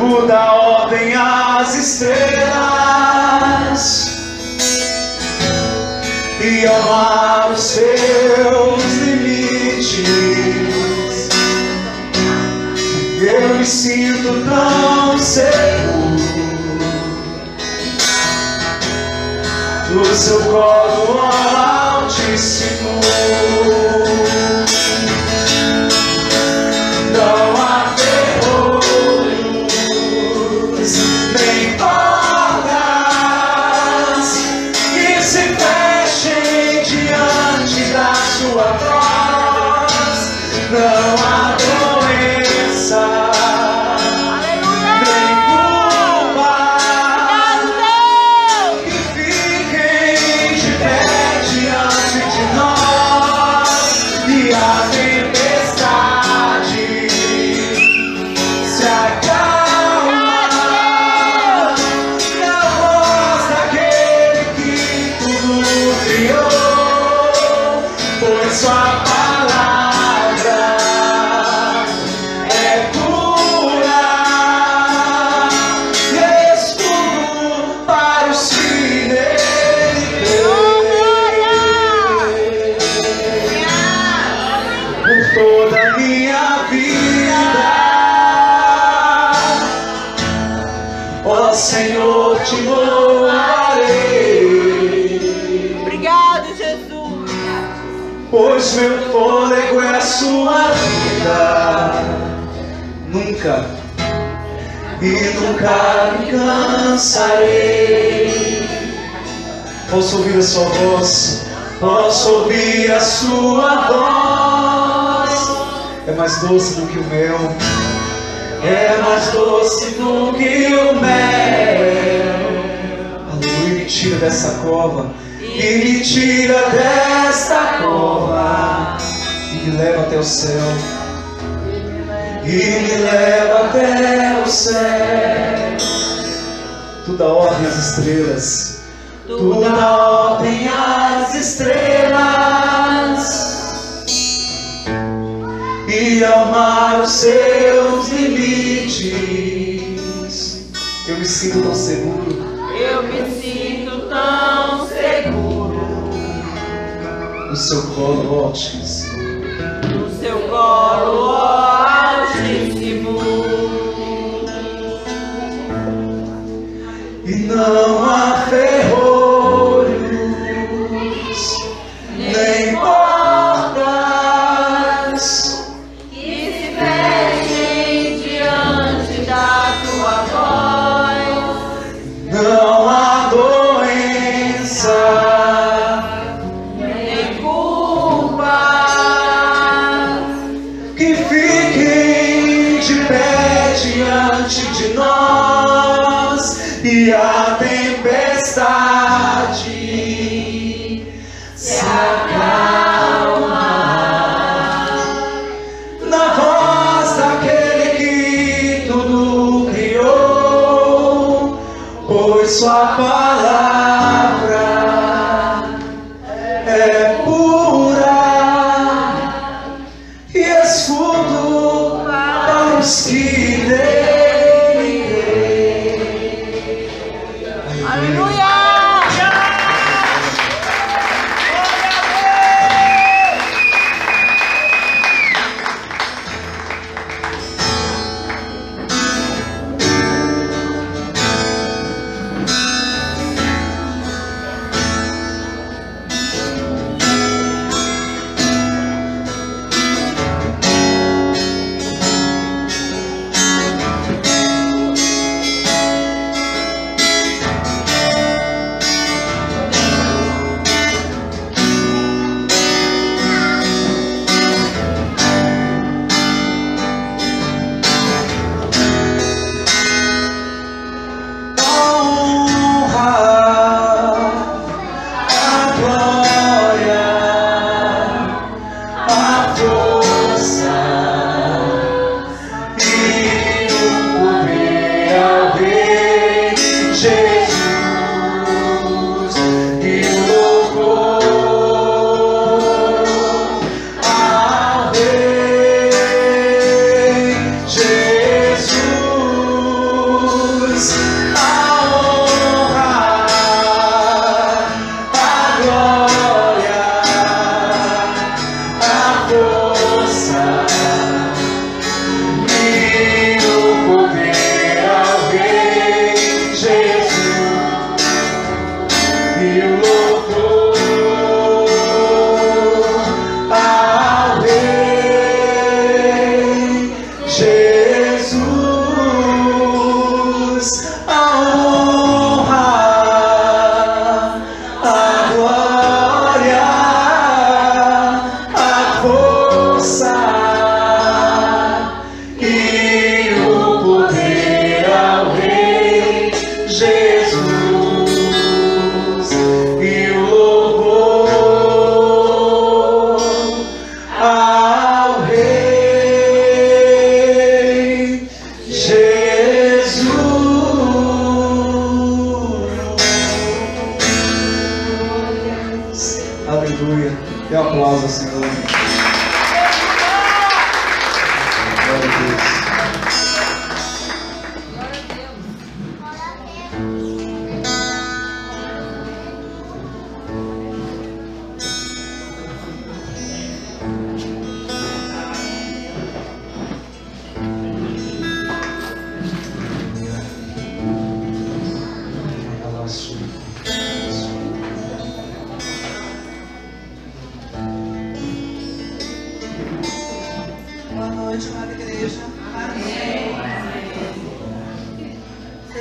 Tu dá ordem às estrelas e ao mar os seus limites. Eu me sinto tão seguro no seu colo altíssimo. Não há terrores nem portas que se fechem diante da sua voz. Não há doença nem culpa que fiquem de pé diante de nós. E a tempestade se acalma na voz daquele que tudo criou, pois sua palavra é cura e escudo para os que nele creem. Por toda a minha vida, ó Senhor, te louvarei, Obrigado, Jesus. pois meu fôlego é a sua vida. Nunca e nunca me cansarei. Posso ouvir a sua voz, posso ouvir a sua voz. É mais doce do que o mel, é mais doce do que o mel. Aleluia, me tira dessa cova, e me tira desta cova, e me leva até o céu, e me leva até o céu. Tu dá ordem às estrelas, tu dá ordem às estrelas e ao mar os seus limites. Eu me sinto tão seguro, Eu me sinto tão seguro no seu colo altíssimo. no seu colo altíssimo. E não há ferrolhos nem portas Que se fechem diante da tua voz. não há doença Nem culpa que fiquem de pé diante de nós. E a tempestade se acalma na voz daquele que tudo criou, pois sua palavra é pura e escudo para os que nele creem. Aleluia!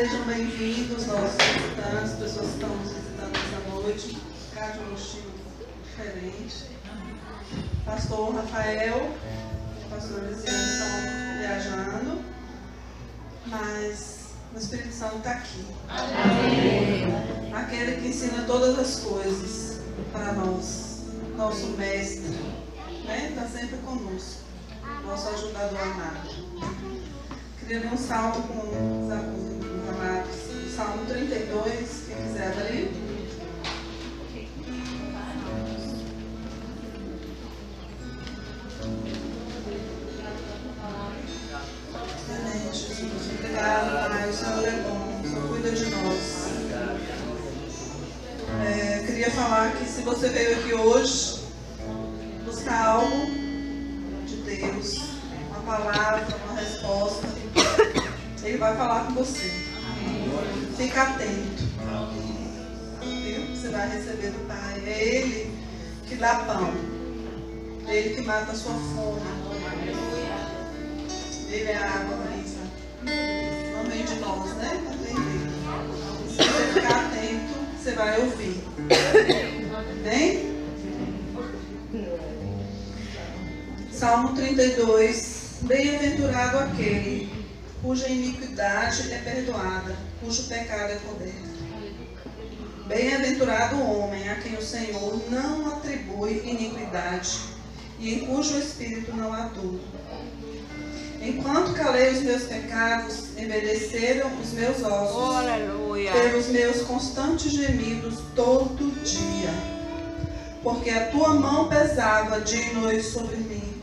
Sejam bem-vindos, nossos visitantes, pessoas que estão nos visitando essa noite. Cá de um estilo diferente. Pastor Rafael e pastor Luciano estão viajando, mas o Espírito Santo está aqui. Amém. Aquele que ensina todas as coisas para nós, nosso mestre, né? Está sempre conosco, nosso ajudador amado. Queria ler um salmo com os amados, Salmo 32, quem quiser abrir. Amém, Jesus. Obrigado, Pai. O Senhor é bom, o Senhor cuida de nós. Queria falar que se você veio aqui hoje buscar algo de Deus, uma palavra, uma resposta, Ele vai falar com você. Fica atento. Viu? Você vai receber do Pai. É Ele que dá pão. É Ele que mata a sua fome. Ele é a água viva. Não vem de nós, né? Vem dele. Se você ficar atento, você vai ouvir. Bem? Salmo 32. Bem-aventurado aquele cuja iniquidade é perdoada, cujo pecado é coberto. Bem-aventurado o homem a quem o Senhor não atribui iniquidade e em cujo espírito não há dúvida. Enquanto calei os meus pecados, envelheceram os meus ossos. Aleluia. Pelos meus constantes gemidos todo dia. Porque a tua mão pesava dia e noite sobre mim,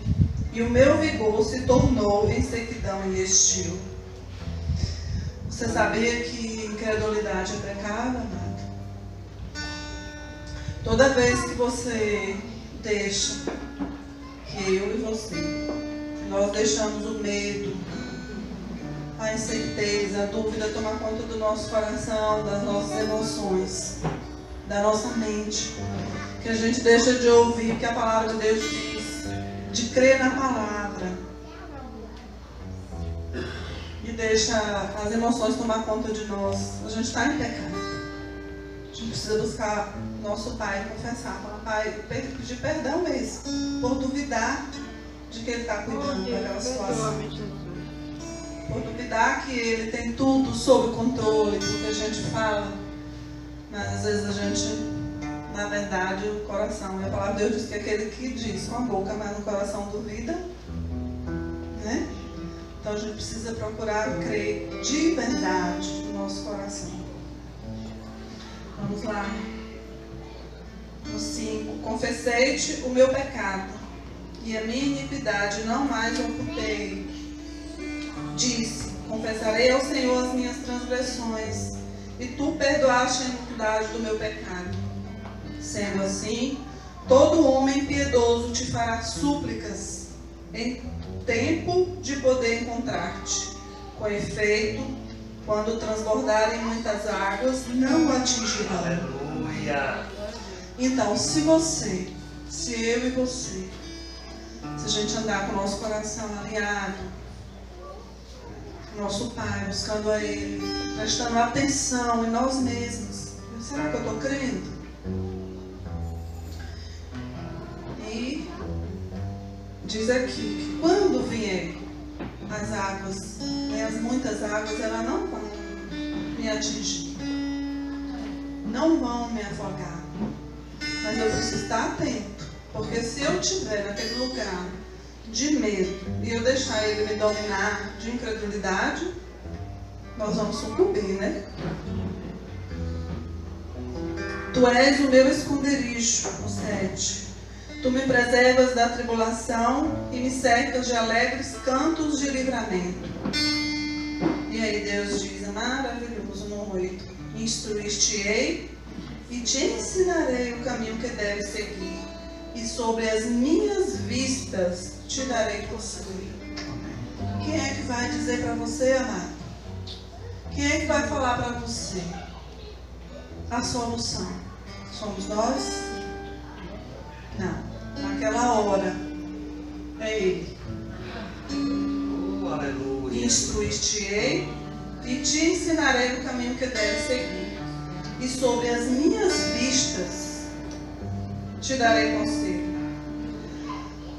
e o meu vigor se tornou em sequidão e estio. Você sabia que incredulidade é pecado, amado? Toda vez que você deixa que eu e você, nós deixamos o medo, a incerteza, a dúvida tomar conta do nosso coração, das nossas emoções, da nossa mente, que a gente deixa de ouvir o que a palavra de Deus diz, de crer na palavra, e deixa as emoções tomar conta de nós, a gente está em pecado. A gente precisa buscar nosso Pai e confessar, falar, Pai, pedir perdão mesmo, por duvidar de que Ele está cuidando daquela situação, por duvidar que Ele tem tudo sob controle, do que a gente fala, mas às vezes a gente, na verdade, o coração, e a palavra de Deus diz que aquele que diz com a boca, mas no coração duvida, né? Então a gente precisa procurar crer de verdade no nosso coração. Vamos lá. No 5. Confessei-te o meu pecado, e a minha iniquidade não mais ocultei. Disse, confessarei ao Senhor as minhas transgressões, e tu perdoaste a iniquidade do meu pecado. Sendo assim, todo homem piedoso te fará súplicas em tempo de poder encontrar-te. Com efeito, quando transbordarem muitas águas, não o atingirão. Aleluia. Então, se eu e você, se a gente andar com o nosso coração alinhado, nosso Pai, buscando a Ele, prestando atenção em nós mesmos, será que eu estou crendo? E diz aqui que quando vier as águas, as muitas águas, elas não vão me atingir, não vão me afogar, mas eu preciso estar atento, porque se eu estiver naquele lugar de medo e eu deixar ele me dominar de incredulidade, nós vamos sucumbir, né? Tu és o meu esconderijo, o 7. Tu me preservas da tribulação e me cercas de alegres cantos de livramento. E aí Deus diz, é maravilhoso, no 8. Instruir-te-ei e te ensinarei o caminho que deves seguir, e sobre as minhas vistas te darei conselho. Quem é que vai dizer para você, amado? Quem é que vai falar para você a solução? Somos nós? Não. Naquela hora é Ele. Aleluia. Instruir-te-ei e te ensinarei o caminho que deves seguir. E sobre as minhas vistas te darei conselho.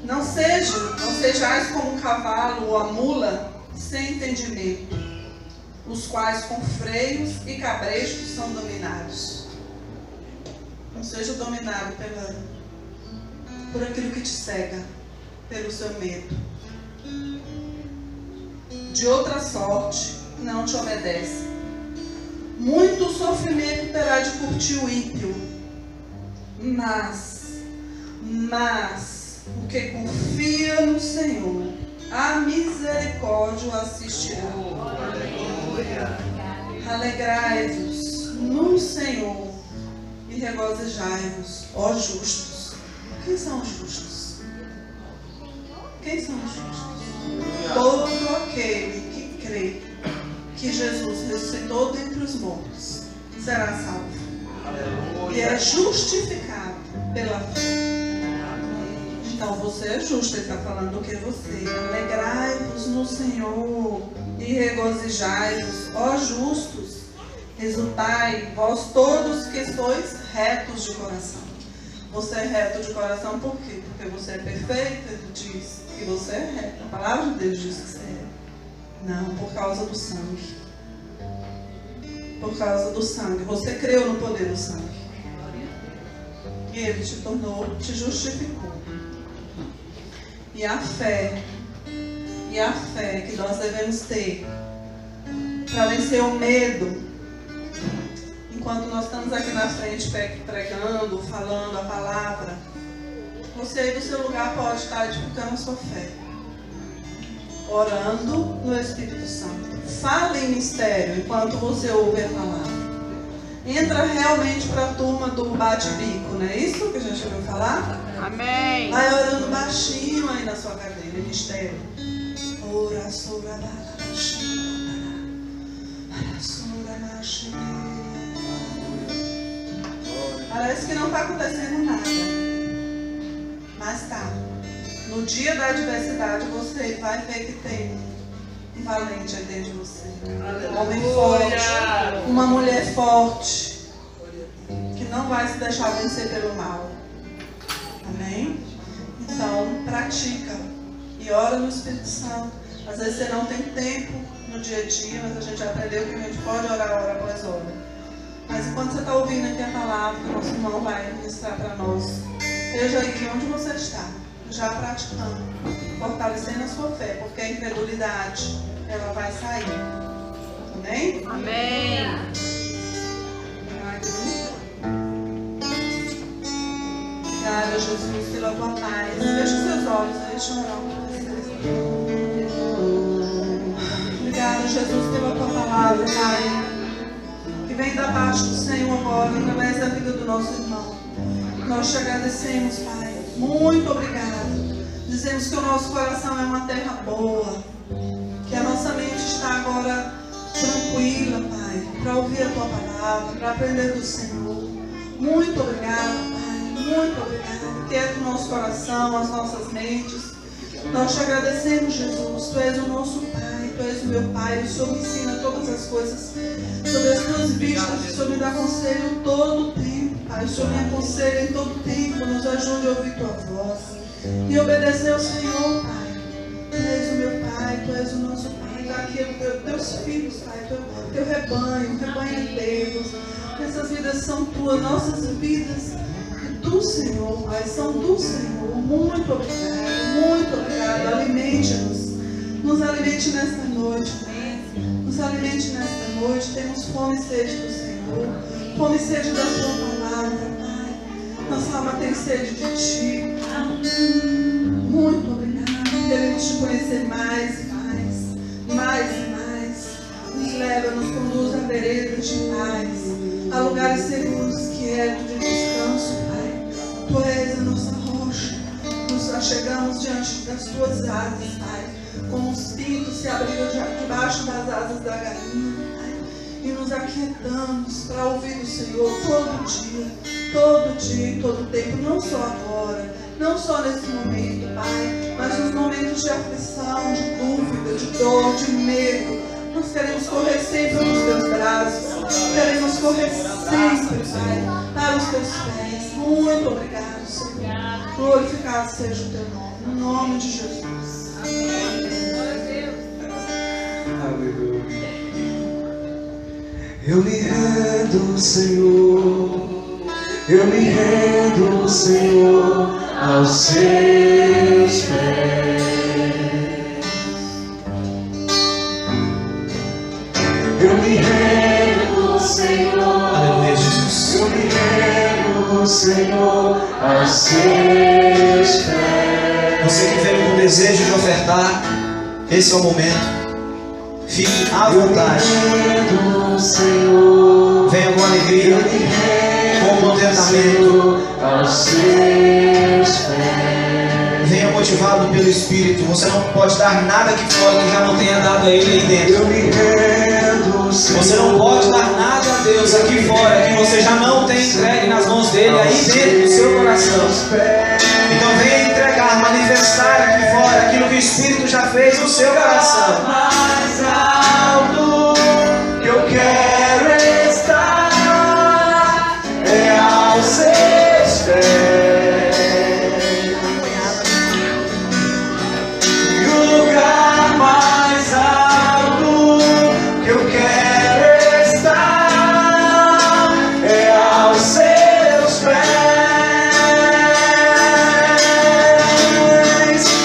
Não sejais como o cavalo ou a mula sem entendimento, os quais com freios e cabrechos são dominados. Não seja dominado por aquilo que te cega, pelo seu medo. De outra sorte não te obedece. Muito sofrimento terá de curtir o ímpio, mas o que confia no Senhor, a misericórdia o assistirá. Alegrai-vos no Senhor e regozijai-vos, ó justos. Quem são os justos? Quem são os justos? Todo aquele que crê que Jesus ressuscitou dentre os mortos será salvo. E é justificado pela fé. Então você é justo, ele está falando do que você. Alegrai-vos no Senhor e regozijai-vos, ó justos. Exultai, vós todos que sois retos de coração. Você é reto de coração por quê? Porque você é perfeito, ele diz que você é reto. A palavra de Deus diz que você é. Não, por causa do sangue. Por causa do sangue. Você creu no poder do sangue. E ele te tornou, te justificou. E a fé que nós devemos ter para vencer o medo, enquanto nós estamos aqui na frente pregando, falando a palavra, você aí do seu lugar pode estar edificando a sua fé, orando no Espírito Santo. Fale em mistério enquanto você ouve a palavra. Entra realmente para a turma do bate-bico, não é isso que a gente ouviu falar? Amém. Vai orando baixinho aí na sua cadeira, em mistério. Ora sobre a parece que não está acontecendo nada. Mas tá. No dia da adversidade você vai ver que tem um valente aí dentro de você. Um homem forte, uma mulher forte, que não vai se deixar vencer pelo mal. Amém? Então, pratica e ora no Espírito Santo. Às vezes você não tem tempo no dia a dia, mas a gente aprendeu que a gente pode orar hora após hora. Mas enquanto você está ouvindo aqui a palavra, o nosso irmão vai ministrar para nós. Seja aí onde você está, já praticando, fortalecendo a sua fé, porque a incredulidade, ela vai sair. Amém? Amém. Obrigada, Jesus, pela tua paz. Feche os seus olhos, deixa eu orar com vocês. Obrigada, Jesus, pela tua palavra, Pai, que vem da parte do Senhor agora, através da vida do nosso irmão. Nós te agradecemos, Pai. Muito obrigado. Dizemos que o nosso coração é uma terra boa, que a nossa mente está agora tranquila, Pai, para ouvir a tua palavra, para aprender do Senhor. Muito obrigado, Pai. Muito obrigado. Quieta o nosso coração, as nossas mentes. Nós te agradecemos, Jesus. Tu és o nosso Pai, Tu és o meu Pai. O Senhor me ensina todas as coisas sobre as tuas vistas. O Senhor me dá conselho todo o tempo, Pai. O Senhor me aconselha em todo o tempo. Nos ajude a ouvir tua voz e obedecer ao Senhor, Pai. Tu és o meu Pai, Tu és o nosso Pai. Dá aqui teus filhos, Pai, teu rebanho, o rebanho é Deus. Essas vidas são tuas, nossas vidas do Senhor, Pai, são do Senhor. Muito obrigado, muito obrigado. Alimente-nos, nos alimente nesta noite, Pai. Nos alimente nesta noite. Temos fome e sede do Senhor, fome e sede da tua palavra, Pai. Nossa alma tem sede de Ti. Muito obrigado. Queremos Te conhecer mais e mais, mais e mais. Nos leva, nos conduz a veredas de paz, a lugares seguros, quietos, de descanso, Pai. Tu és a nossa rocha. Nos achegamos diante das Tuas asas, Pai, como os pintos se abrigam debaixo das asas da galinha, Pai. E nos aquietamos para ouvir o Senhor todo dia e todo tempo. Não só agora, não só nesse momento, Pai, mas nos momentos de aflição, de dúvida, de dor, de medo. Nós queremos correr sempre nos teus braços. Queremos correr sempre, Pai, para os teus pés. Muito obrigado, Senhor. Glorificado seja o teu nome. No nome de Jesus. Aleluia. Eu me rendo, Senhor. Eu me rendo, Senhor, aos seus pés. Eu me rendo, Senhor. Aleluia, Jesus. Eu me rendo, Senhor, aos seus pés. Você que veio com desejo de ofertar, esse é o momento. Fique à vontade. Venha com alegria, com contentamento. Venha motivado pelo Espírito. Você não pode dar nada aqui fora que já não tenha dado a Ele aí dentro. Você não pode dar nada a Deus aqui fora que você já não tenha entregue nas mãos dele aí dentro do seu coração. Então venha entregar, manifestar aqui fora aquilo que o Espírito já fez no seu coração. Mais alto que eu quero estar é aos seus pés. E o lugar mais alto que eu quero estar é aos seus pés.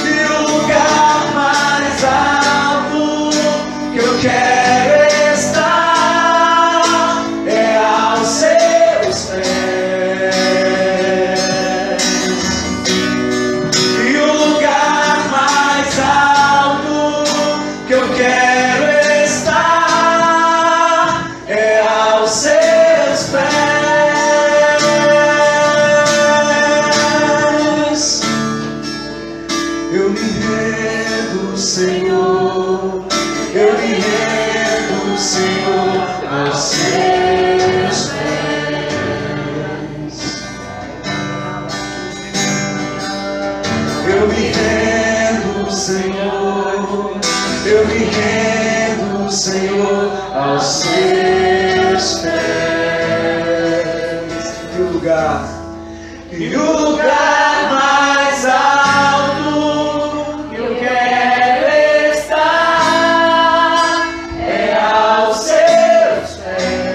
E o lugar mais alto que eu quero estar é aos seus pés. E o lugar mais alto que eu quero estar é aos seus pés. Eu me rendo, Senhor. Eu me rendo, Senhor, aos seus pés. Eu me rendo, Senhor. Eu me rendo, Senhor, aos seus pés. E o lugar mais alto que eu quero estar é aos seus pés.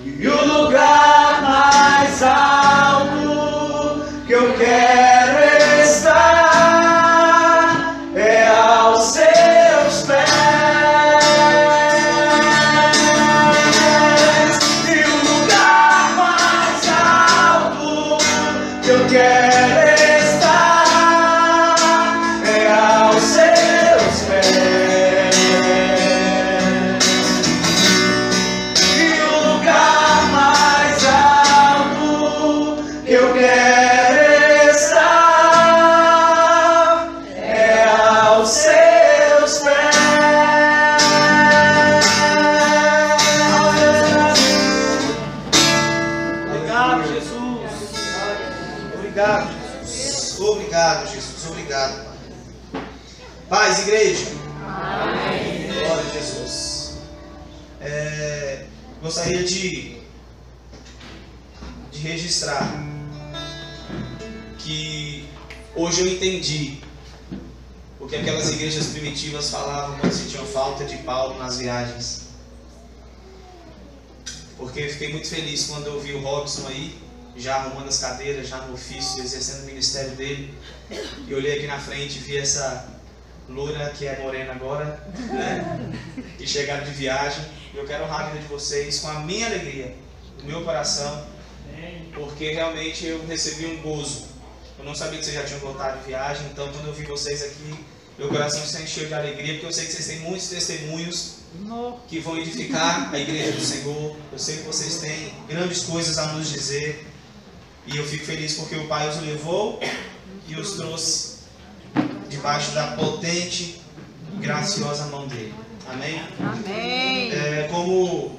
E o lugar mais alto que eu quero estar é aos seus pés. E o lugar mais alto que eu quero estar é aos seus pés. E o lugar mais alto que eu quero estar é aos seus pés. Obrigado, Jesus. Obrigado, Jesus. Obrigado, Jesus. Obrigado, Pai. Paz, igreja. Amém. Glória a Jesus. Gostaria de registrar que hoje eu entendi o que aquelas igrejas primitivas falavam quando sentiam falta de Paulo nas viagens. Porque eu fiquei muito feliz quando eu vi o Robson aí, já arrumando as cadeiras, já no ofício, exercendo o ministério dele. E olhei aqui na frente e vi essa loura que é morena agora, né? Que chegaram de viagem. E eu quero honrar a vida de vocês com a minha alegria, do meu coração, porque realmente eu recebi um gozo. Eu não sabia que vocês já tinham voltado de viagem, então quando eu vi vocês aqui, meu coração se encheu de alegria, porque eu sei que vocês têm muitos testemunhos que vão edificar a igreja do Senhor. Eu sei que vocês têm grandes coisas a nos dizer, e eu fico feliz porque o Pai os levou e os trouxe debaixo da potente e graciosa mão dele. Amém? Amém. Como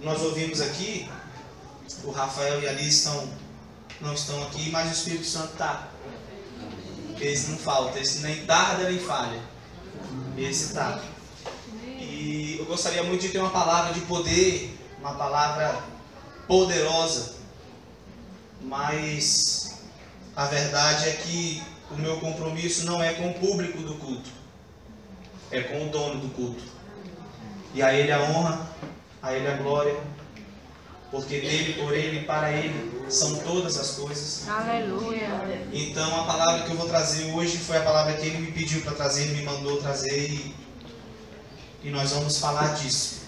nós ouvimos aqui, o Rafael e a Alice não estão aqui, mas o Espírito Santo está. Esse não falta, esse nem tarda nem falha. Esse tá. E eu gostaria muito de ter uma palavra de poder, uma palavra poderosa, mas a verdade é que o meu compromisso não é com o público do culto, é com o dono do culto. E a Ele a honra, a Ele a glória, porque nele, por Ele e para Ele são todas as coisas. Aleluia. Então a palavra que eu vou trazer hoje foi a palavra que Ele me pediu para trazer, Ele me mandou trazer e nós vamos falar disso.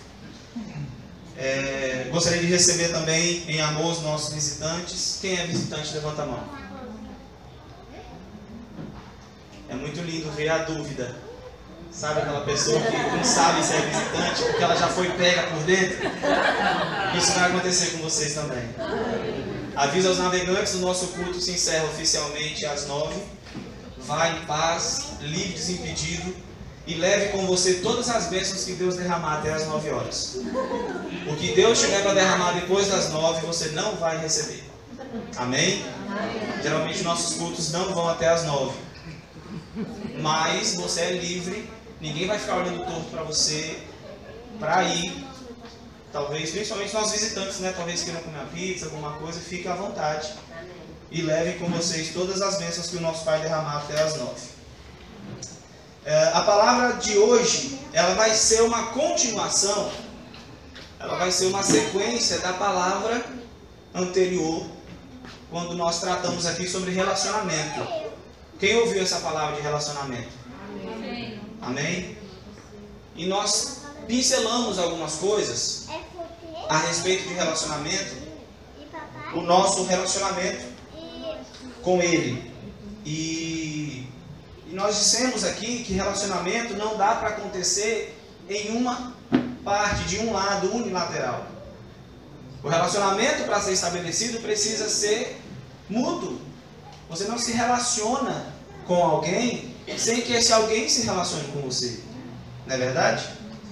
Gostaria de receber também em amor os nossos visitantes. Quem é visitante, levanta a mão. É muito lindo ver a dúvida. Sabe aquela pessoa que não sabe se é visitante porque ela já foi pega por dentro? Isso vai acontecer com vocês também. Aviso aos navegantes, o nosso culto se encerra oficialmente às 9. Vá em paz, livre, desimpedido. E leve com você todas as bênçãos que Deus derramar até as 9 horas. O que Deus tiver para derramar depois das 9, você não vai receber. Amém? Geralmente nossos cultos não vão até as 9. Mas você é livre. Ninguém vai ficar olhando torto para você para ir. Talvez, principalmente nossos visitantes, né? Talvez queiram comer uma pizza, alguma coisa. Fique à vontade. E levem com vocês todas as bênçãos que o nosso Pai derramar até as 9. A palavra de hoje, ela vai ser uma continuação, ela vai ser uma sequência da palavra anterior, quando nós tratamos aqui sobre relacionamento. Quem ouviu essa palavra de relacionamento? Amém. Amém? E nós pincelamos algumas coisas a respeito de relacionamento, o nosso relacionamento com Ele. E nós dissemos aqui que relacionamento não dá para acontecer em uma parte, de um lado, unilateral. O relacionamento, para ser estabelecido, precisa ser mútuo. Você não se relaciona com alguém sem que esse alguém se relacione com você. Não é verdade?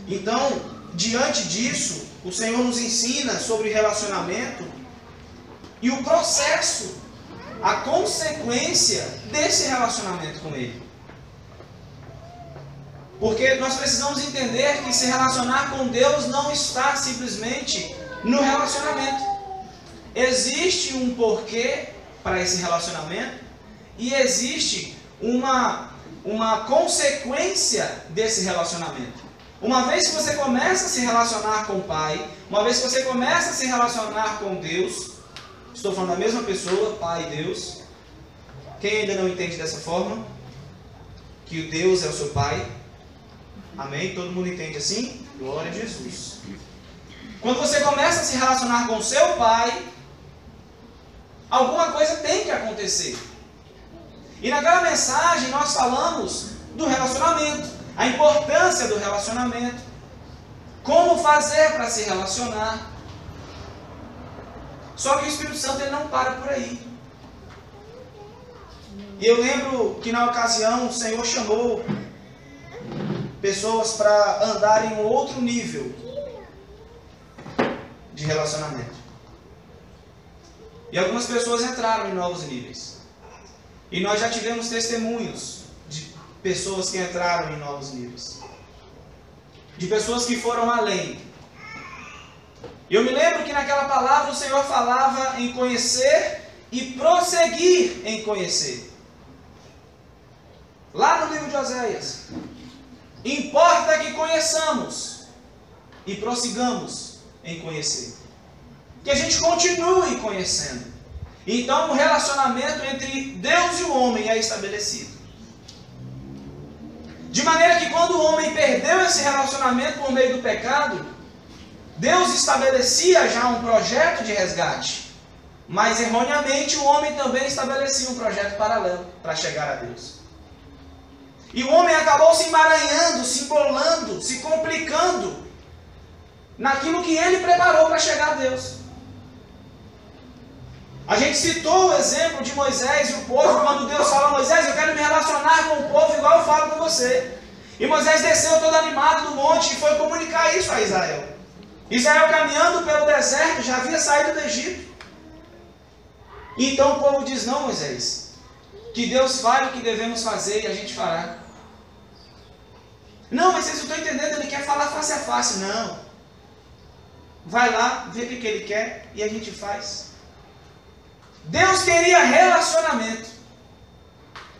Então, diante disso, o Senhor nos ensina sobre relacionamento e o processo, a consequência desse relacionamento com Ele. Porque nós precisamos entender que se relacionar com Deus não está simplesmente no relacionamento. Existe um porquê para esse relacionamento e existe uma consequência desse relacionamento. Uma vez que você começa a se relacionar com o Pai, uma vez que você começa a se relacionar com Deus, estou falando da mesma pessoa, Pai e Deus. Quem ainda não entende dessa forma? Que Deus é o seu Pai. Amém? Todo mundo entende assim? Glória a Jesus. Quando você começa a se relacionar com o seu Pai, alguma coisa tem que acontecer. E naquela mensagem nós falamos do relacionamento, a importância do relacionamento, como fazer para se relacionar. Só que o Espírito Santo ele não para por aí. E eu lembro que na ocasião o Senhor chamou pessoas para andar em um outro nível de relacionamento. E algumas pessoas entraram em novos níveis. E nós já tivemos testemunhos de pessoas que entraram em novos níveis. De pessoas que foram além. E eu me lembro que naquela palavra o Senhor falava em conhecer e prosseguir em conhecer. Lá no livro de Oséias. Importa que conheçamos e prossigamos em conhecer. Que a gente continue conhecendo. Então o relacionamento entre Deus e o homem é estabelecido. De maneira que quando o homem perdeu esse relacionamento por meio do pecado, Deus estabelecia já um projeto de resgate. Mas erroneamente o homem também estabelecia um projeto paralelo para chegar a Deus. E o homem acabou se emaranhando, se embolando, se complicando naquilo que ele preparou para chegar a Deus. A gente citou o exemplo de Moisés e o povo, quando Deus fala: Moisés, eu quero me relacionar com o povo igual eu falo com você. E Moisés desceu todo animado do monte e foi comunicar isso a Israel. Israel, caminhando pelo deserto, já havia saído do Egito. Então o povo diz: não, Moisés, que Deus fale o que devemos fazer e a gente fará. Não, mas vocês não estão entendendo, ele quer falar face a face. Não. Vai lá, vê o que ele quer e a gente faz. Deus queria relacionamento.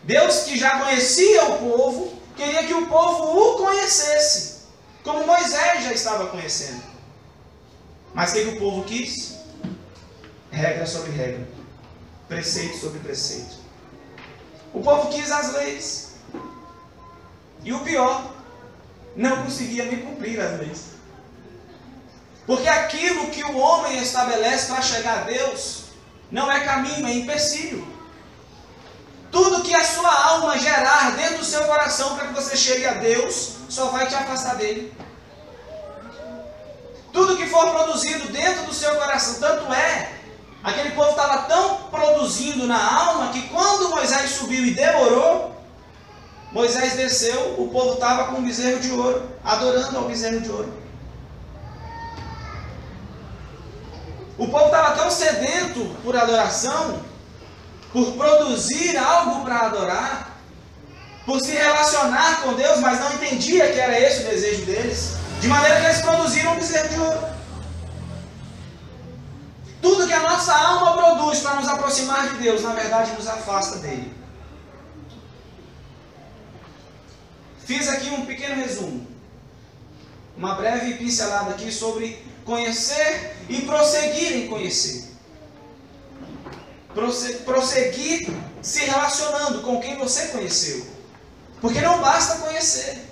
Deus, que já conhecia o povo, queria que o povo o conhecesse, como Moisés já estava conhecendo. Mas o que o povo quis? Regra sobre regra, preceito sobre preceito. O povo quis as leis. E o pior, não conseguia nem cumprir as leis. Porque aquilo que o homem estabelece para chegar a Deus não é caminho, é empecilho. Tudo que a sua alma gerar dentro do seu coração para que você chegue a Deus, só vai te afastar dele. Tudo que for produzido dentro do seu coração, tanto é, aquele povo estava tão produzindo na alma, que quando Moisés subiu e demorou, Moisés desceu, o povo estava com um bezerro de ouro, adorando ao bezerro de ouro. O povo estava tão sedento por adoração, por produzir algo para adorar, por se relacionar com Deus, mas não entendia que era esse o desejo deles, de maneira que eles produziram um bezerro de ouro. Tudo que a nossa alma produz para nos aproximar de Deus, na verdade nos afasta dele. Fiz aqui um pequeno resumo, uma breve pincelada aqui sobre conhecer e prosseguir em conhecer. Prosseguir se relacionando com quem você conheceu. Porque não basta conhecer.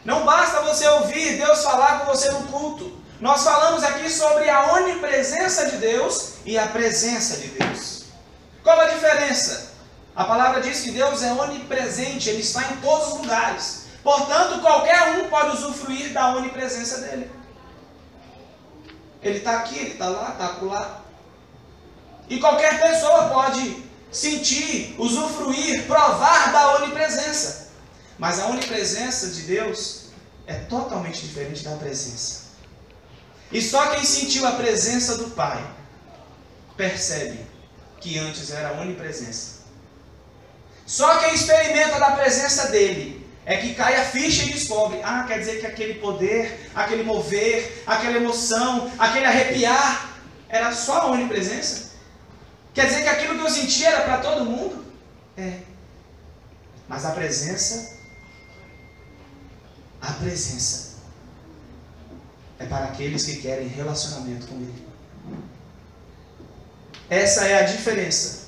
Não basta você ouvir Deus falar com você no culto. Nós falamos aqui sobre a onipresença de Deus e a presença de Deus. Qual a diferença? A palavra diz que Deus é onipresente, Ele está em todos os lugares. Portanto, qualquer um pode usufruir da onipresença dEle. Ele está aqui, Ele está lá, está acolá. E qualquer pessoa pode sentir, usufruir, provar da onipresença. Mas a onipresença de Deus é totalmente diferente da presença. E só quem sentiu a presença do Pai percebe que antes era a onipresença. Só quem experimenta da presença dele é que cai a ficha e descobre: ah, quer dizer que aquele poder, aquele mover, aquela emoção, aquele arrepiar era só a onipresença? Quer dizer que aquilo que eu sentia era para todo mundo? É. Mas a presença é para aqueles que querem relacionamento com Ele. Essa é a diferença.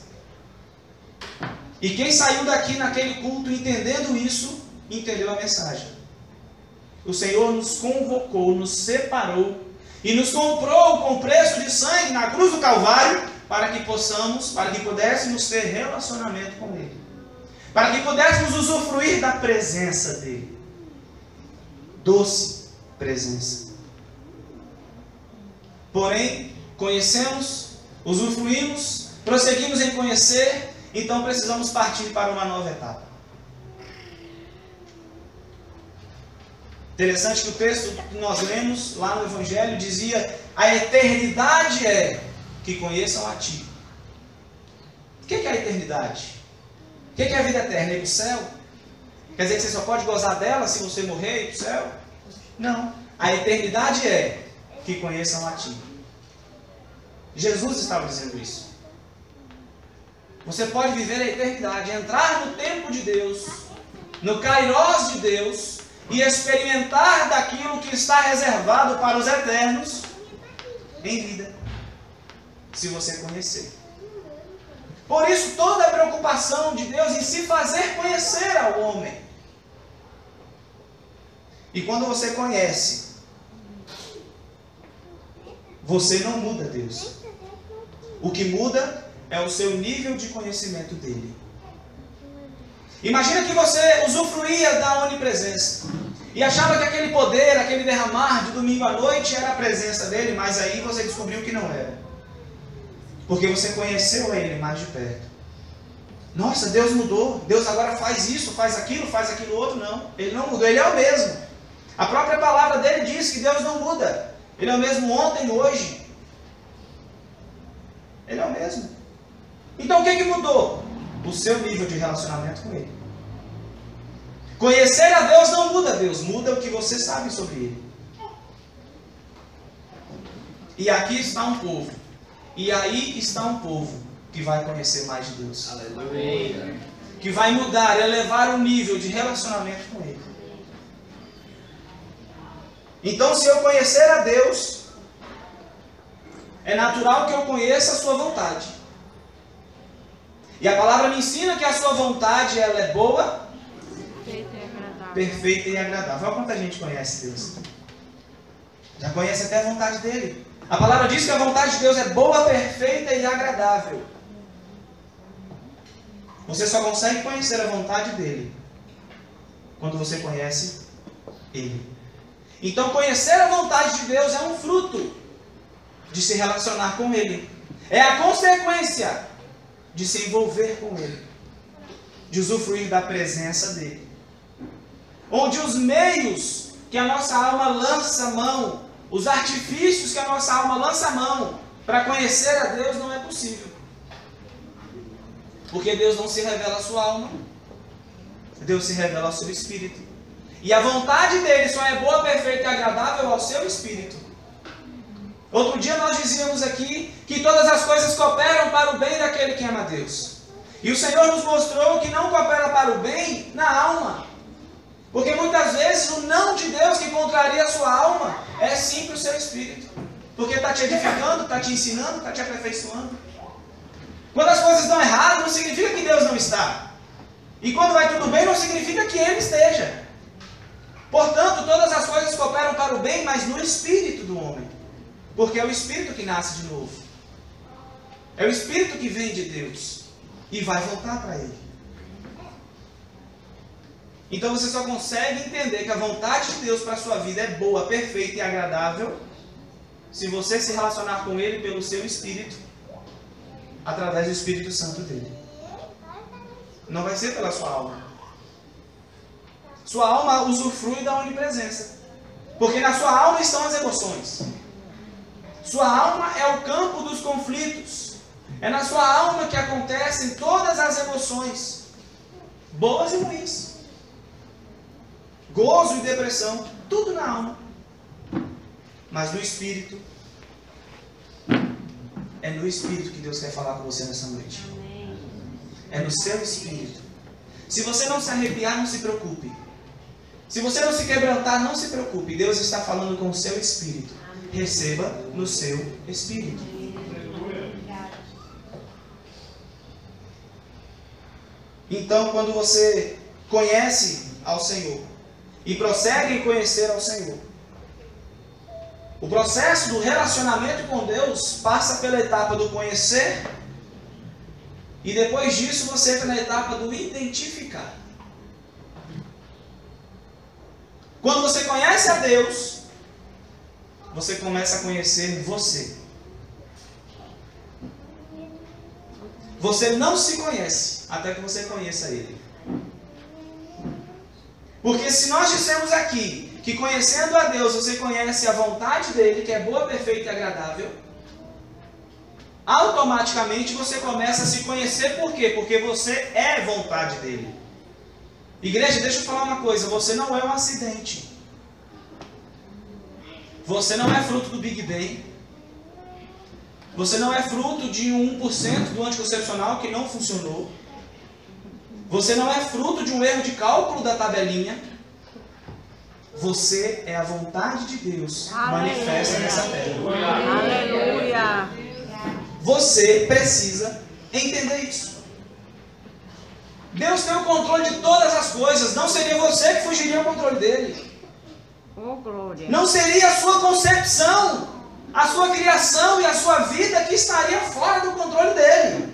E quem saiu daqui naquele culto entendendo isso, entendeu a mensagem. O Senhor nos convocou, nos separou e nos comprou com preço de sangue na cruz do Calvário para que pudéssemos ter relacionamento com Ele. Para que pudéssemos usufruir da presença dEle. Doce presença. Porém, conhecemos, usufruímos, prosseguimos em conhecer, então precisamos partir para uma nova etapa. Interessante que o texto que nós lemos lá no Evangelho dizia: a eternidade é que conheçam a Ti. O que é a eternidade? O que é a vida eterna? Ir para o céu? Quer dizer que você só pode gozar dela se você morrer e ir para o céu? Não. A eternidade é que conheçam a Ti. Jesus estava dizendo isso. Você pode viver a eternidade, entrar no tempo de Deus, no Kairos de Deus, e experimentar daquilo que está reservado para os eternos em vida, se você conhecer. Por isso, toda a preocupação de Deus em se fazer conhecer ao homem. E quando você conhece, você não muda Deus. O que muda é o seu nível de conhecimento dele. Imagina que você usufruía da onipresença e achava que aquele poder, aquele derramar de domingo à noite era a presença dele, mas aí você descobriu que não era. Porque você conheceu a Ele mais de perto. Nossa, Deus mudou. Deus agora faz isso, faz aquilo outro. Não, Ele não mudou, Ele é o mesmo. A própria palavra dele diz que Deus não muda. Ele é o mesmo ontem e hoje. Ele é o mesmo. Então o que mudou? o seu nível de relacionamento com Ele. Conhecer a Deus não muda Deus, muda o que você sabe sobre Ele. E aqui está um povo, e aí está um povo que vai conhecer mais de Deus. Aleluia. Que vai mudar, elevar o nível de relacionamento com Ele. Então, se eu conhecer a Deus, é natural que eu conheça a sua vontade. E a palavra me ensina que a sua vontade ela é boa, perfeita e agradável. Olha quanta gente conhece Deus. Já conhece até a vontade dele. A palavra diz que a vontade de Deus é boa, perfeita e agradável. Você só consegue conhecer a vontade dele quando você conhece Ele. Então, conhecer a vontade de Deus é um fruto de se relacionar com Ele. É a consequência de se envolver com Ele, de usufruir da presença dEle. Onde os meios que a nossa alma lança mão, os artifícios que a nossa alma lança mão para conhecer a Deus não é possível. Porque Deus não se revela à sua alma, Deus se revela ao seu espírito. E a vontade dele só é boa, perfeita e agradável ao seu espírito. Outro dia nós dizíamos aqui que todas as coisas cooperam para o bem daquele que ama a Deus. E o Senhor nos mostrou que não coopera para o bem na alma. Porque muitas vezes o não de Deus que contraria a sua alma é sim para o seu espírito. Porque está te edificando, está te ensinando, está te aperfeiçoando. Quando as coisas dão errado, não significa que Deus não está. E quando vai tudo bem, não significa que Ele esteja. Portanto, todas as coisas cooperam para o bem, mas no espírito do homem. Porque é o espírito que nasce de novo. É o espírito que vem de Deus e vai voltar para Ele. Então você só consegue entender que a vontade de Deus para a sua vida é boa, perfeita e agradável se você se relacionar com Ele pelo seu espírito, através do Espírito Santo dele. Não vai ser pela sua alma. Sua alma usufrui da onipresença. Porque na sua alma estão as emoções. Sua alma é o campo dos conflitos. É na sua alma que acontecem todas as emoções, boas e ruins. Gozo e depressão, tudo na alma. Mas no espírito, é no espírito que Deus quer falar com você nessa noite. É no seu espírito. Se você não se arrepiar, não se preocupe. Se você não se quebrantar, não se preocupe. Deus está falando com o seu espírito. Receba no seu espírito. Então, quando você conhece ao Senhor e prossegue em conhecer ao Senhor, o processo do relacionamento com Deus passa pela etapa do conhecer e depois disso você entra na etapa do identificar. Quando você conhece a Deus, você começa a conhecer você. Você não se conhece até que você conheça Ele. Porque se nós dissemos aqui que conhecendo a Deus você conhece a vontade dEle, que é boa, perfeita e agradável, automaticamente você começa a se conhecer. Por quê? Porque você é vontade dEle. Igreja, deixa eu falar uma coisa, você não é um acidente. Você não é fruto do Big Bang. Você não é fruto de 1% do anticoncepcional que não funcionou. Você não é fruto de um erro de cálculo da tabelinha. Você é a vontade de Deus manifesta nessa terra. Aleluia. Você precisa entender isso. Deus tem o controle de todas as coisas. Não seria você que fugiria ao controle dele. Oh, glória. Não seria a sua concepção, a sua criação e a sua vida que estaria fora do controle dele.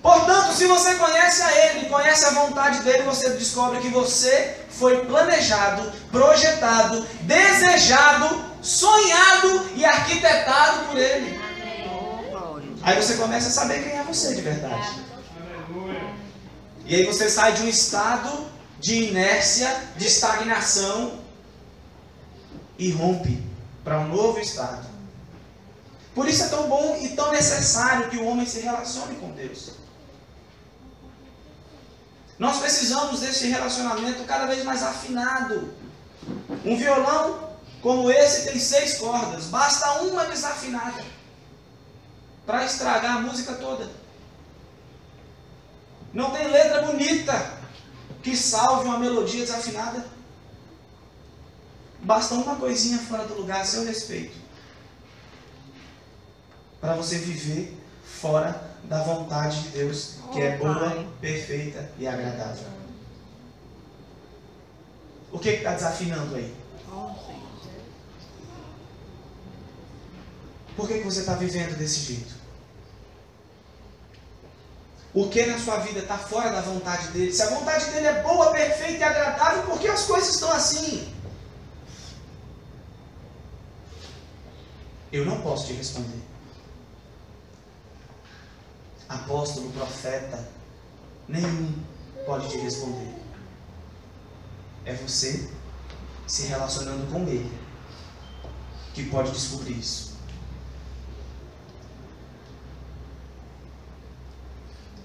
Portanto, se você conhece a Ele, conhece a vontade dele, você descobre que você foi planejado, projetado, desejado, sonhado e arquitetado por Ele. Aí você começa a saber quem é você de verdade. E aí você sai de um estado de inércia, de estagnação e rompe para um novo estado. Por isso é tão bom e tão necessário que o homem se relacione com Deus. Nós precisamos desse relacionamento cada vez mais afinado. Um violão como esse tem 6 cordas. Basta uma desafinada para estragar a música toda. Não tem letra bonita que salve uma melodia desafinada. Basta uma coisinha fora do lugar a seu respeito para você viver fora da vontade de Deus, que é boa, perfeita e agradável. O que está desafinando aí? Por que você está vivendo desse jeito? O que na sua vida está fora da vontade dele? Se a vontade dele é boa, perfeita e agradável, por que as coisas estão assim? Eu não posso te responder. Apóstolo, profeta, nenhum pode te responder. É você se relacionando com ele que pode descobrir isso.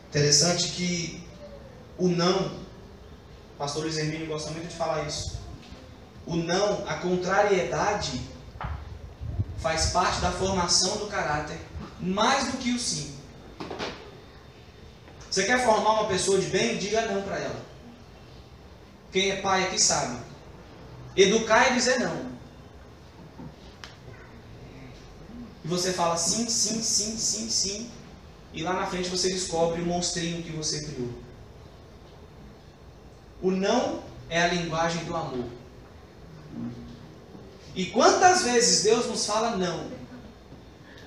Interessante que o não, o pastor Luiz Hermínio gosta muito de falar isso. O não, a contrariedade, faz parte da formação do caráter, mais do que o sim. Você quer formar uma pessoa de bem? Diga não para ela. Quem é pai aqui sabe. Educar é dizer não. E você fala sim, sim, sim, sim, sim. E lá na frente você descobre o monstrinho que você criou. O não é a linguagem do amor. E quantas vezes Deus nos fala não?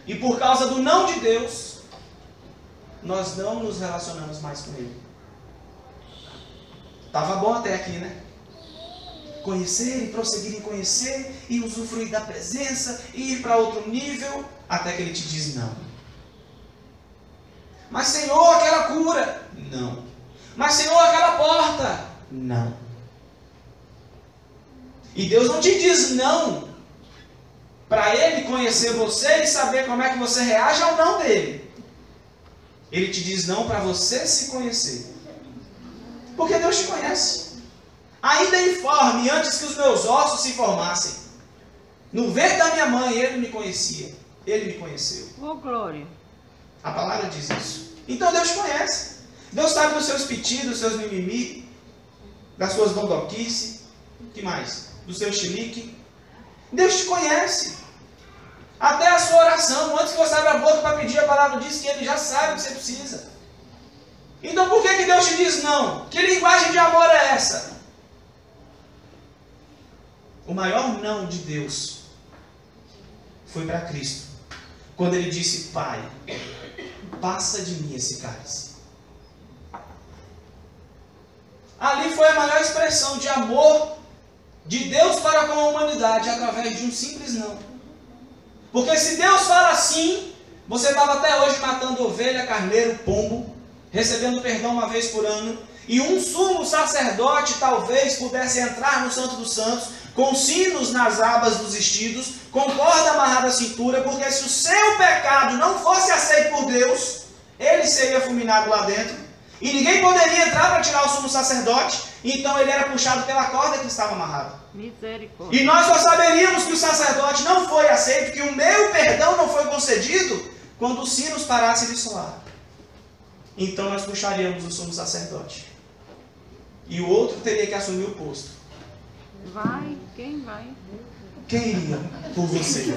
E por causa do não de Deus, nós não nos relacionamos mais com Ele. Estava bom até aqui, né? Conhecer e prosseguir em conhecer, e usufruir da presença, e ir para outro nível, até que Ele te diz não. Mas Senhor, aquela cura? Não. Mas Senhor, aquela porta? Não. E Deus não te diz não para Ele conhecer você e saber como é que você reage ao não dele. Ele te diz não para você se conhecer. Porque Deus te conhece. Ainda informe, antes que os meus ossos se formassem. No ventre da minha mãe, Ele me conhecia. Ele me conheceu. Oh, glória. A palavra diz isso. Então Deus te conhece. Deus sabe dos seus pedidos, dos seus mimimi, das suas dondoquice. O que mais? Do seu chilique. Deus te conhece. Até a sua oração, antes que você abra a boca para pedir, a palavra diz que Ele já sabe o que você precisa. Então por que Deus te diz não? Que linguagem de amor é essa? O maior não de Deus foi para Cristo. Quando Ele disse, Pai, passa de mim esse cálice. Ali foi a maior expressão de amor de Deus para com a humanidade, através de um simples não. Porque se Deus fala assim, você estava até hoje matando ovelha, carneiro, pombo, recebendo perdão uma vez por ano, e um sumo sacerdote talvez pudesse entrar no Santo dos Santos, com sinos nas abas dos vestidos, com corda amarrada à cintura, porque se o seu pecado não fosse aceito por Deus, ele seria fulminado lá dentro, e ninguém poderia entrar para tirar o sumo sacerdote, então ele era puxado pela corda que estava amarrada. Misericórdia. E nós só saberíamos que o sacerdote não foi aceito, que o meu perdão não foi concedido, quando os sinos parassem de soar. Então nós puxaríamos o sumo sacerdote. E o outro teria que assumir o posto. Vai, quem vai? Quem iria por você?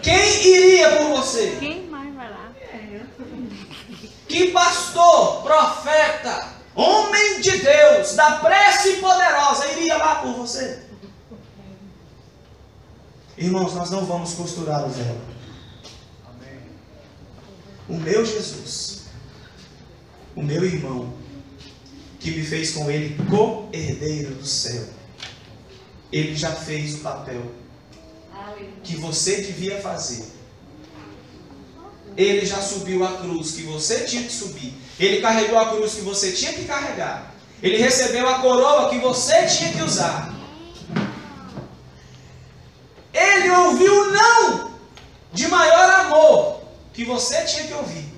Quem iria por você? Quem mais vai lá? Que pastor, profeta, homem de Deus, da prece poderosa, iria lá por você? Irmãos, nós não vamos costurar o véu. O meu Jesus, o meu irmão, que me fez com Ele co-herdeiro do céu, Ele já fez o papel que você devia fazer. Ele já subiu a cruz que você tinha que subir. Ele carregou a cruz que você tinha que carregar. Ele recebeu a coroa que você tinha que usar. Ele ouviu o não de maior amor que você tinha que ouvir.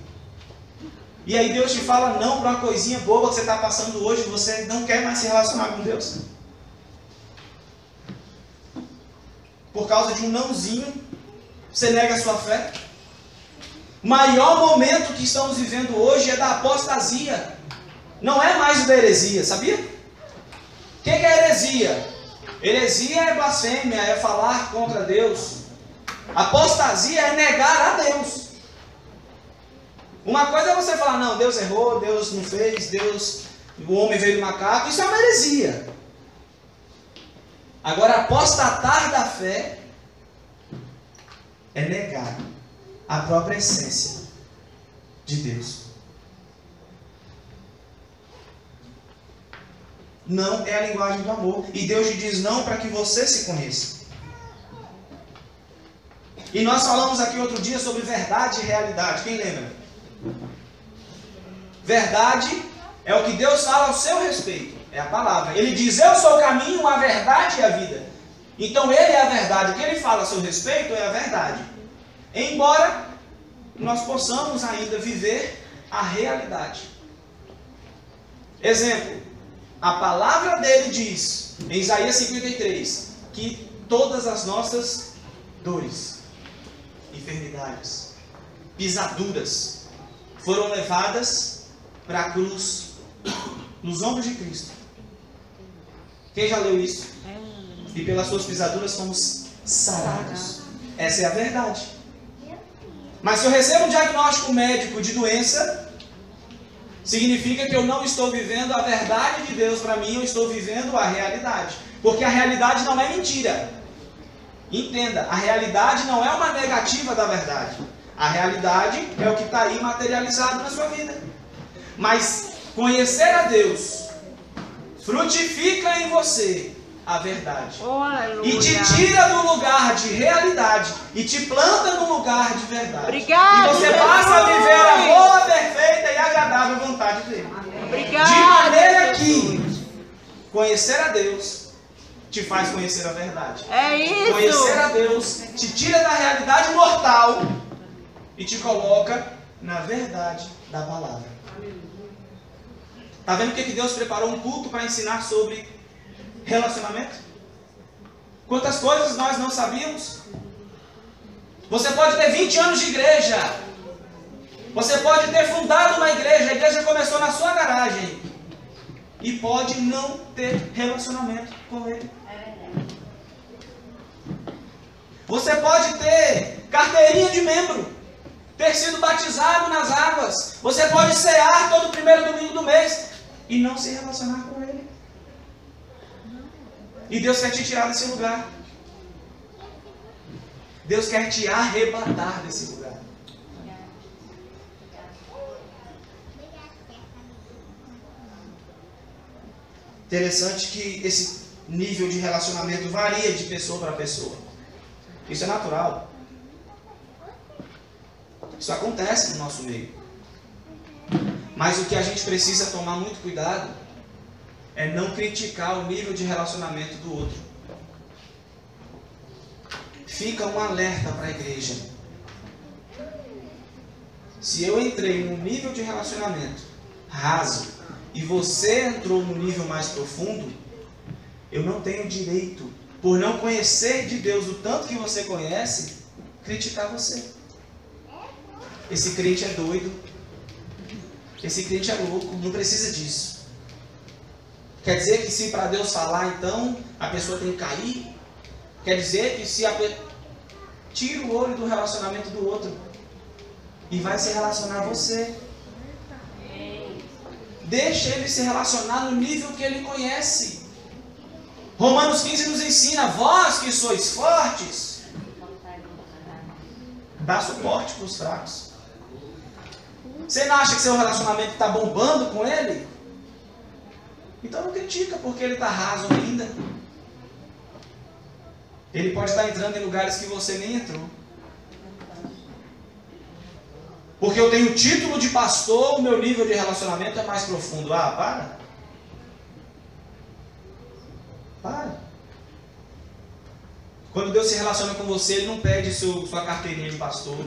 E aí Deus te fala não para uma coisinha boba que você está passando hoje e você não quer mais se relacionar com Deus. Por causa de um nãozinho, você nega a sua fé. O maior momento que estamos vivendo hoje é da apostasia. Não é mais da heresia, sabia? O que é heresia? Heresia é blasfêmia, é falar contra Deus. Apostasia é negar a Deus. Uma coisa é você falar, não, Deus errou, Deus não fez, o homem veio do macaco, isso é uma heresia. Agora, apostatar da fé é negar a própria essência de Deus. Não é a linguagem do amor. E Deus te diz não para que você se conheça. E nós falamos aqui outro dia sobre verdade e realidade. Quem lembra? Verdade é o que Deus fala ao seu respeito. É a palavra. Ele diz, eu sou o caminho, a verdade e a vida. Então Ele é a verdade. O que Ele fala a seu respeito é a verdade. Embora nós possamos ainda viver a realidade. Exemplo. A palavra dele diz, em Isaías 53, que todas as nossas dores, enfermidades, pisaduras, foram levadas para a cruz, nos ombros de Cristo. Quem já leu isso? E pelas suas pisaduras fomos sarados. Essa é a verdade. Mas se eu recebo um diagnóstico médico de doença, significa que eu não estou vivendo a verdade de Deus para mim, eu estou vivendo a realidade. Porque a realidade não é mentira. Entenda, a realidade não é uma negativa da verdade. A realidade é o que está aí materializado na sua vida. Mas conhecer a Deus frutifica em você a verdade. Oh, e te tira do lugar de realidade e te planta no lugar de verdade. Obrigado, e você passa a viver a boa, perfeita e agradável vontade dele. Obrigado, de maneira que conhecer a Deus te faz conhecer a verdade. É isso. Conhecer a Deus te tira da realidade mortal e te coloca na verdade da palavra. Está vendo o que Deus preparou um culto para ensinar sobre relacionamento? Quantas coisas nós não sabíamos? Você pode ter 20 anos de igreja. Você pode ter fundado uma igreja. A igreja começou na sua garagem. E pode não ter relacionamento com ele. Você pode ter carteirinha de membro. Ter sido batizado nas águas. Você pode cear todo primeiro domingo do mês. E não se relacionar com ele. E Deus quer te tirar desse lugar. Deus quer te arrebatar desse lugar. Interessante que esse nível de relacionamento varia de pessoa para pessoa. Isso é natural. Isso acontece no nosso meio. Mas o que a gente precisa tomar muito cuidado é não criticar o nível de relacionamento do outro. Fica um alerta para a igreja. Se eu entrei num nível de relacionamento raso e você entrou num nível mais profundo, eu não tenho direito, por não conhecer de Deus o tanto que você conhece, criticar você. Esse crente é doido. Esse crente é louco. Não precisa disso. Quer dizer que se para Deus falar, então, a pessoa tem que cair? Quer dizer que se tira o olho do relacionamento do outro e vai se relacionar a você. Deixa ele se relacionar no nível que ele conhece. Romanos 15 nos ensina, vós que sois fortes, dá suporte para os fracos. Você não acha que seu relacionamento está bombando com ele? Então não critica, porque ele está raso ainda. Ele pode estar entrando em lugares que você nem entrou. Porque eu tenho o título de pastor, o meu nível de relacionamento é mais profundo. Ah, para. Quando Deus se relaciona com você, Ele não pede sua carteirinha de pastor.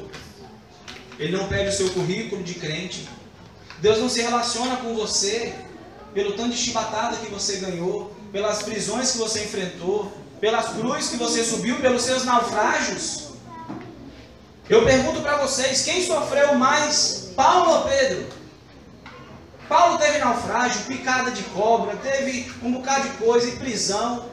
Ele não pede o seu currículo de crente. Deus não se relaciona com você pelo tanto de chibatada que você ganhou, pelas prisões que você enfrentou, pelas cruzes que você subiu, pelos seus naufrágios. Eu pergunto para vocês, quem sofreu mais, Paulo ou Pedro? Paulo teve naufrágio, picada de cobra, teve um bocado de coisa e prisão.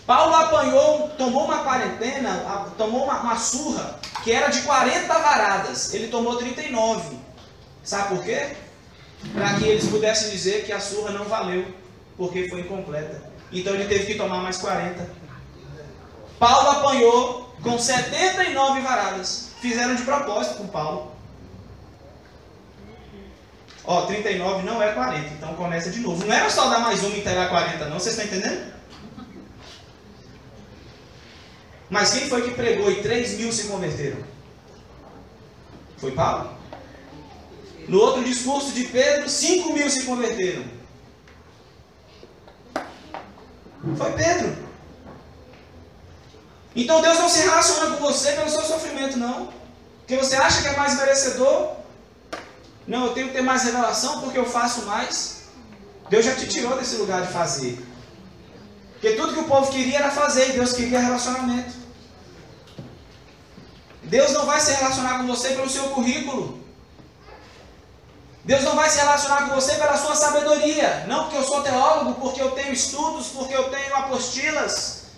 Paulo apanhou, tomou uma quarentena, tomou uma surra, que era de 40 varadas. Ele tomou 39. Sabe por quê? Para que eles pudessem dizer que a surra não valeu, porque foi incompleta. Então ele teve que tomar mais 40. Paulo apanhou com 79 varadas. Fizeram de propósito com Paulo. 39 não é 40, então começa de novo. Não era só dar mais uma e integrar 40 não, vocês estão entendendo? Mas quem foi que pregou e 3.000 se converteram? Foi Paulo. No outro discurso de Pedro, 5.000 se converteram. Foi Pedro. Então Deus não se relaciona com você pelo seu sofrimento, não. Porque você acha que é mais merecedor. Não, eu tenho que ter mais revelação porque eu faço mais. Deus já te tirou desse lugar de fazer. Porque tudo que o povo queria era fazer e Deus queria relacionamento. Deus não vai se relacionar com você pelo seu currículo. Deus não vai se relacionar com você pela sua sabedoria. Não porque eu sou teólogo, porque eu tenho estudos, porque eu tenho apostilas.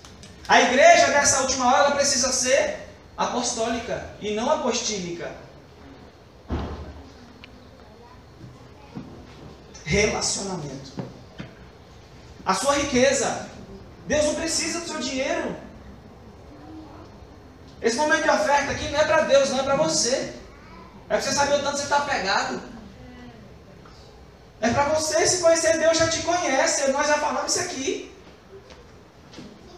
A igreja dessa última hora ela precisa ser apostólica e não apostílica. Relacionamento. A sua riqueza. Deus não precisa do seu dinheiro. Esse momento de oferta aqui não é para Deus, não é para você. É para você saber o tanto que você está apegado. É para você se conhecer. Deus já te conhece. Nós já falamos isso aqui.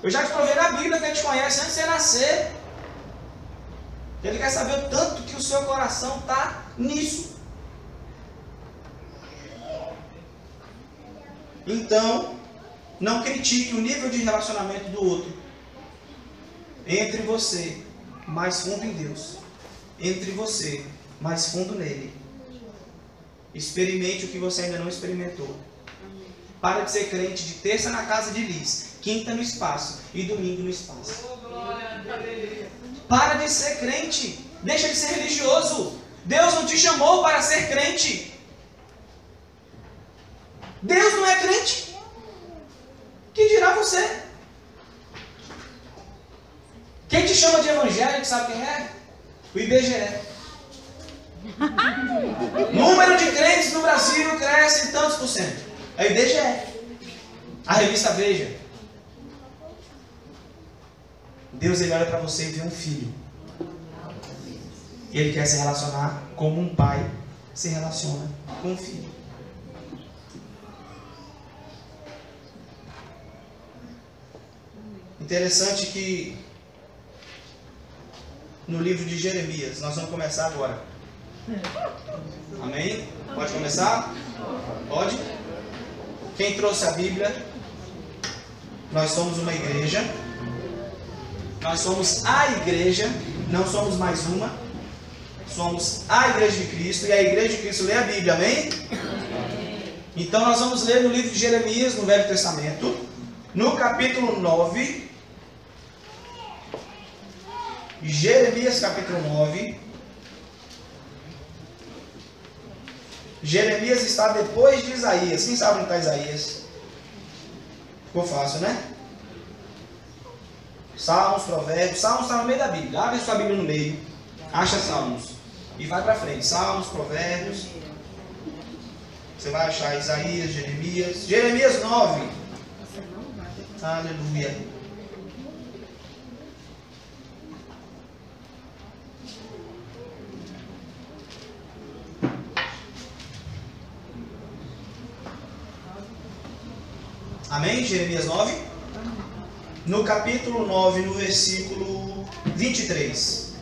Eu já te provei na Bíblia que Ele te conhece antes de você nascer. Ele quer saber o tanto que o seu coração está nisso. Então, não critique o nível de relacionamento do outro. Entre você, mais fundo em Deus. Entre você, mais fundo nele. Experimente o que você ainda não experimentou. Para de ser crente de terça na casa de Liz, quinta no espaço e domingo no espaço. Para de ser crente. Deixa de ser religioso. Deus não te chamou para ser crente. Deus não é crente. Que dirá você? Quem te chama de evangélico, sabe quem é? O IBGE. Número de crentes no Brasil cresce em tantos por cento. É o IBGE. A revista Veja. Deus ele olha para você e vê um filho. E Ele quer se relacionar como um pai se relaciona com um filho. Interessante que no livro de Jeremias, nós vamos começar agora. Amém? Pode começar? Pode? Quem trouxe a Bíblia? Nós somos uma igreja. Nós somos a igreja, não somos mais uma. Somos a igreja de Cristo e a igreja de Cristo lê a Bíblia, amém? Então nós vamos ler no livro de Jeremias, no Velho Testamento, no capítulo 9. Jeremias capítulo 9. Jeremias está depois de Isaías. Quem sabe onde está Isaías? Ficou fácil, né? Salmos, Provérbios. Salmos está no meio da Bíblia. Abre sua Bíblia no meio. Acha Salmos. E vai para frente. Salmos, Provérbios. Você vai achar Isaías, Jeremias. Jeremias 9. Aleluia. Amém? Jeremias 9. No capítulo 9, no versículo 23.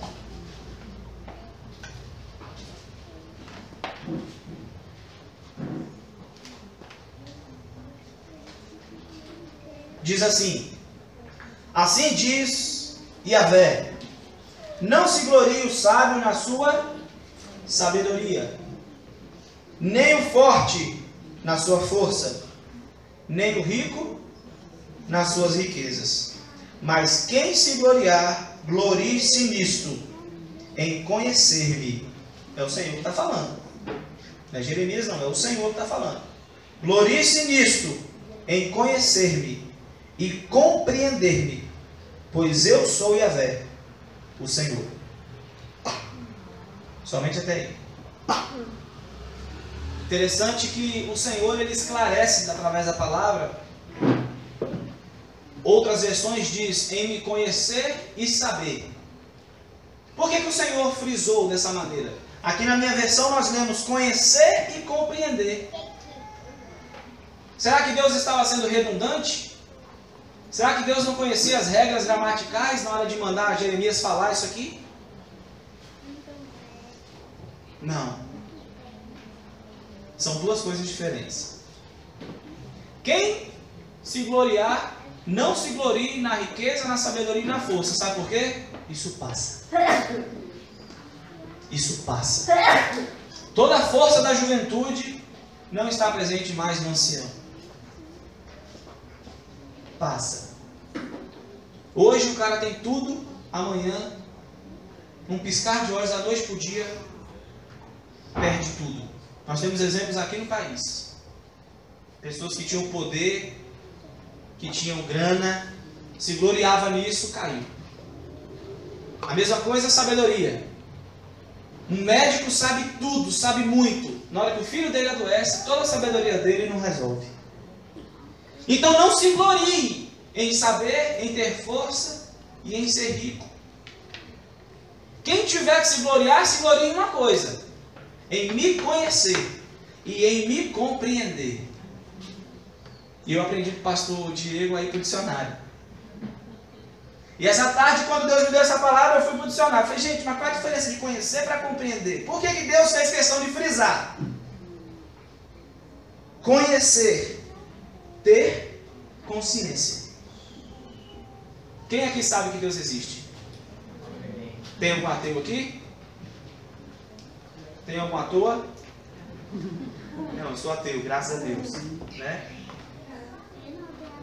Diz assim: assim diz Yahvé, não se glorie o sábio na sua sabedoria, nem o forte na sua força, nem o rico nas suas riquezas. Mas quem se gloriar, glorie-se nisto, em conhecer-me. É o Senhor que está falando. Não é Jeremias não, é o Senhor que está falando. Glorie-se nisto, em conhecer-me e compreender-me, pois eu sou Yahvé, o Senhor. Somente até aí. Interessante que o Senhor ele esclarece através da palavra. Outras versões diz em me conhecer e saber. Por que o Senhor frisou dessa maneira? Aqui na minha versão nós lemos conhecer e compreender. Será que Deus estava sendo redundante? Será que Deus não conhecia as regras gramaticais na hora de mandar Jeremias falar isso aqui? Não. São duas coisas diferentes. Quem se gloriar, não se glorie na riqueza, na sabedoria e na força. Sabe por quê? Isso passa. Isso passa. Toda a força da juventude não está presente mais no ancião. Passa. Hoje o cara tem tudo, amanhã, num piscar de olhos, à noite por dia, perde tudo. Nós temos exemplos aqui no país. Pessoas que tinham poder, que tinham grana, se gloriava nisso, caiu. A mesma coisa a sabedoria. Um médico sabe tudo, sabe muito. Na hora que o filho dele adoece, toda a sabedoria dele não resolve. Então não se glorie em saber, em ter força e em ser rico. Quem tiver que se gloriar em uma coisa: em me conhecer e em me compreender. E eu aprendi com o pastor Diego aí para o dicionário. E essa tarde, quando Deus me deu essa palavra, eu fui para o dicionário. Falei, gente, mas qual é a diferença de conhecer para compreender? Por que Deus fez questão de frisar? Conhecer, ter consciência. Quem aqui sabe que Deus existe? Tem algum ateu aqui? Tem algum à toa? Não, eu sou ateu, graças a Deus. Né?